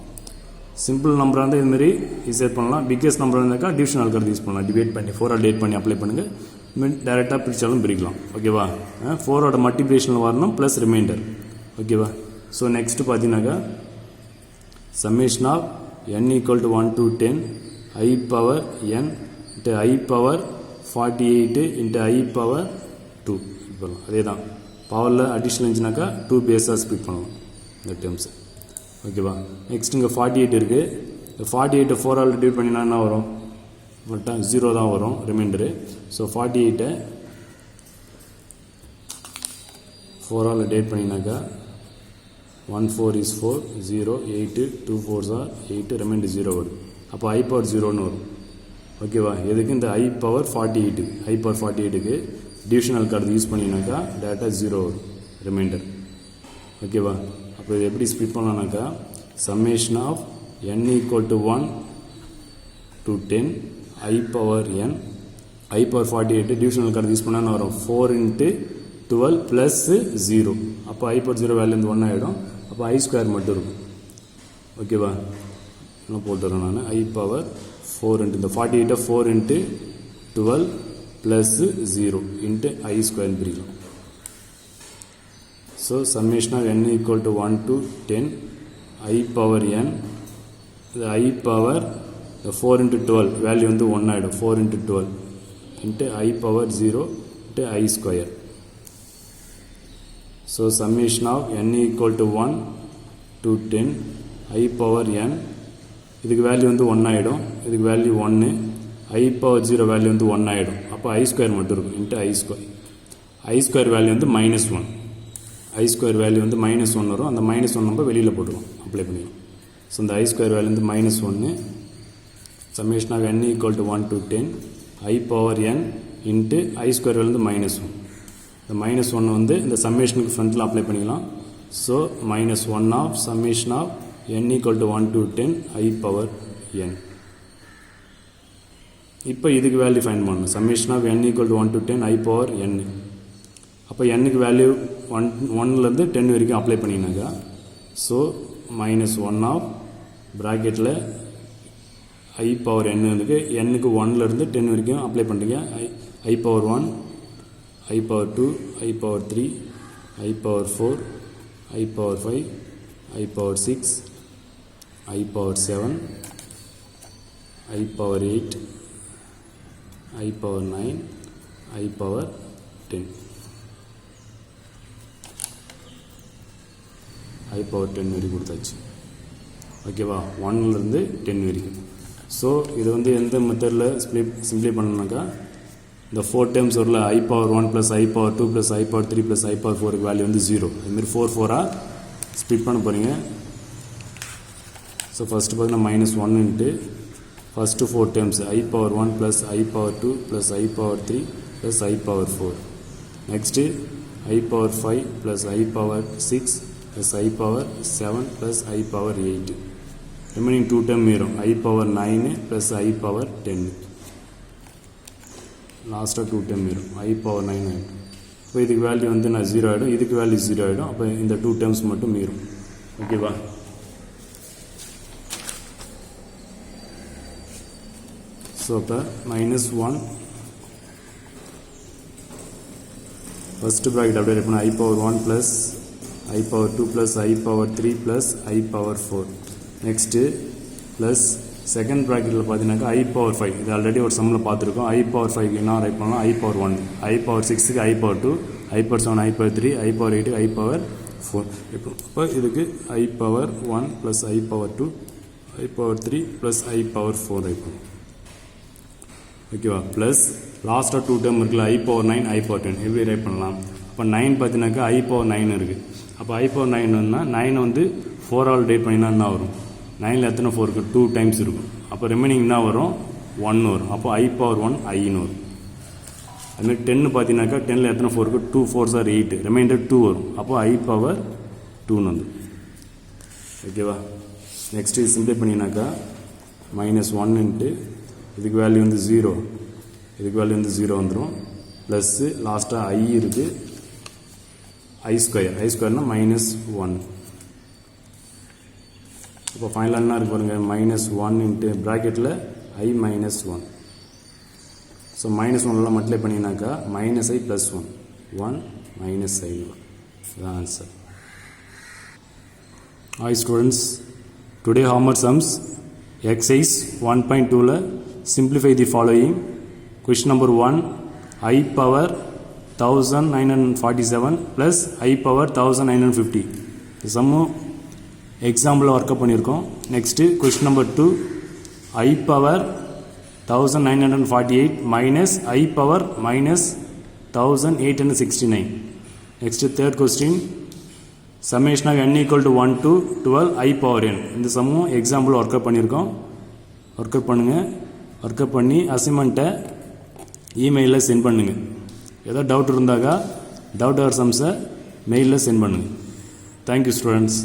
சிம்பிள் நம்பராக இருந்தால் இதுமாரி ஈஸியாக பண்ணலாம். பிக்கஸ்ட் நம்பராக இருந்தாக்கா டிவிஷன் அல்கார்டு யூஸ் பண்ணலாம். டிவைட் பண்ணி 4ஆல் டிவைட் பண்ணி அப்ளை பண்ணுங்கள். டேரெக்டாக பிரித்தாலும் பிரிக்கலாம். ஓகேவா? 4ஓட மல்டிப்ளிகேஷனில் வரணும் ப்ளஸ் ரிமைண்டர். ஓகேவா? ஸோ நெக்ஸ்ட்டு பார்த்தீங்கன்னாக்கா summation of n equal to 1 to 10 I power n into I power 48 into I power 2 பண்ணலாம். அதே தான் பவரில் அடிஷனல் இருந்துச்சுனாக்கா 2 பேஸாக ஸ்ப்ளிட் பண்ணலாம் இந்த டேர்ம்ஸை. ஓகேவா? நெக்ஸ்ட் இங்கே 48 இருக்குது. இந்த 48 4ஆல் டிவைட் பண்ணினா என்ன வரும்? பட்டால் 0 தான் வரும் ரிமைண்டரு. ஸோ 48 4ஆல் டிவைட் பண்ணினாக்கா 1 4 is 4 0 8 2 4s are 8 ரிமைண்டர் 0 வரும். அப்போ I பவர் 0ன்னு வரும். ஓகேவா? எதுக்கு இந்த I பவர் 48 I பவர் 48க்கு டிவிஷனல் கார்டு யூஸ் பண்ணினாக்கா டேரெக்டாக 0 வரும் ரிமைண்டர். ஓகேவா? அப்போ இது எப்படி ஸ்ப்ளிட் பண்ணலாம்னாக்கா summation of n equal to 1 to 10 I power n I power 48 divisional card use பண்ணால் வரும் 4 × 12 + 0. அப்போ I பவர் 0 வேல்யூ வந்து 1 ஆகிடும். அப்போ I ஸ்கொயர் மட்டும் இருக்கும். ஓகேவா? என்ன போட்டுறேன் நான் I பவர் 4 × இந்த 48 4 × 12 plus 0 into I square பிரிக்கலாம். So summation of n equal to 1 to 10 I power n, the I power the 4 into 12 value வந்து 1 ஆயிடும். 4 into 12 into I power 0 into I square. So summation of n equal to 1 to 10 I power n, இதுக்கு value வந்து 1 ஆயிடும். இதுக்கு value 1, I power 0 value வந்து 1 ஆயிடும். அப்போ I square மட்டும் இருக்கும் into I square. I square value வந்து -1. I square வேல்யூ வந்து -1 வரும். அந்த -1 நம்ம வெளியில் போட்டுருவோம், அப்ளை பண்ணிடுவோம். ஸோ இந்த I square வேல்யூ வந்து -1, summation of n equal to 1 to 10 I power n into I square value வந்து -1. இந்த -1 வந்து இந்த சம்மேஷனுக்கு ஃப்ரண்ட்டில் அப்ளை பண்ணிக்கலாம். So -1 of summation of n equal to 1 to 10 I power n. இப்போ இதுக்கு வேல்யூ ஃபைண்ட் பண்ணணும். Summation of n equal to 1 to 10 I power n. அப்போ n-க்கு வேல்யூ 1லேருந்து 10 வரைக்கும் அப்ளை பண்ணினாக்கா, ஸோ -1 ஆஃப் ப்ராக்கெட்டில் I power n வந்துக்கு n-க்கு 1லேருந்து 10 வரைக்கும் அப்ளை பண்ணுறீங்க. I power 1, I power 2, I power 3, I power 4, I power 5, I power 6, I power 7, I power 8, I power 9, I power 10. I power 10 வரைக்கும் கொடுத்தாச்சு. ஓகேவா, 1லேருந்து 10 வரைக்கும். ஸோ இது வந்து எந்த மெத்தடில் சிம்ப்ளை பண்ணணுனாக்கா, இந்த 4 terms வரல I power 1 plus I power 2 plus I power 3 plus I power 4 value வந்து 0. அதுமாதிரி 4 ஸ்ப்ளிட் பண்ண போகிறீங்க. ஸோ ஃபஸ்ட்டு பார்த்தீங்கன்னா -1 into first 4 terms I power 1 plus I power 2 plus I power 3 plus I power 4. Next I power 5 plus I power 6 plus I power 7 plus I power 8. Remaining 2 term வரும் I power 9 plus I power 10. லாஸ்ட்டாக 2 term வரும் I power 9 ஆகிடும். இப்போ இதுக்கு value வந்து நான் 0 ஆகிடும், இதுக்கு வேல்யூ 0 ஆகிடும். அப்போ இந்த 2 terms மட்டும் மீறும். ஓகேவா, ஸோ அப்போ -1 ஃபஸ்ட்டு ப்ராக்கெட் அப்படியே இருக்கணும். I power 1 plus I power 2 plus I power 3 plus I power 4. Next plus second ப்ராக்கெட்டில் பார்த்தீங்கன்னாக்கா I power 5. இது ஆல்ரெடி ஒரு சம்மில் பார்த்துருக்கோம். I power 5 என்ன ரைட் பண்ணலாம், I power 1, I power 6க்கு I power 2, I power 7 I power 3, I power 8 I power 4. இப்போ இதுக்கு I power 1 plus I power 2, I power 3 plus I power 4 right பண்ணும். ஓகேவா, ப்ளஸ் லாஸ்ட்டாக 2 term இருக்குல்ல I power 9 I power 10 எப்படி write பண்ணலாம். அப்போ 9 பார்த்தீங்கன்னாக்கா I power 9 இருக்குது. அப்போ I power 9 வந்துன்னா 9 வந்து 4 ஆல் ரைட் பண்ணினா என்ன வரும், 9ல் எத்தனை 4 இருக்குது, 2 times இருக்கும். அப்போ ரிமைனிங் என்ன வரும், 1 வரும். அப்போ I power 1 Iன்னு வரும். அதுமாதிரி 10 பார்த்தீங்கன்னாக்கா 10ல் எத்தனை 4 இருக்குது, 2 4s are 8, ரிமைண்டர் 2 வரும். அப்போ I power 2ன்னு வந்து. ஓகேவா, நெக்ஸ்ட் இது சிம்ப்ளை பண்ணினாக்கா -1 இன்ட்டு இதுக்கு வேல்யூ வந்து 0, இதுக்கு வேல்யூ வந்து 0 வந்துடும். ப்ளஸ்ஸு லாஸ்ட்டாக I இருக்குது, I ஸ்கொயர்னால் -1. இப்போ ஃபைனலாக என்ன இருக்கு பாருங்கள், -1 இன்ட்டு ப்ராக்கெட்டில் I -1. ஸோ -1 மல்டிப்ளை பண்ணினாக்கா -I + 1, 1 -I. இதுதான் answer. Hi students, today homework sums exercise 1.2ல simplify the following. Question number 1, I power 1947 plus I power 1950. இந்த சம்மும் எக்ஸாம்பிளில் ஒர்க்கப் பண்ணியிருக்கோம். Next question number 2, I power 1948 minus I power minus 1869. Next third question, summation of n equal to 1 to 12 I power n. இந்த சம்மும் example workup பண்ணியிருக்கோம். Workup பண்ணுங்கள். Workup பண்ணி அசைன்மெண்ட்டை இமெயிலில் send பண்ணுங்கள். ஏதாவது doubt இருந்தாக்கா doubt R சம்ஸை மெயிலில் சென்ட் பண்ணுங்கள். Thank you students.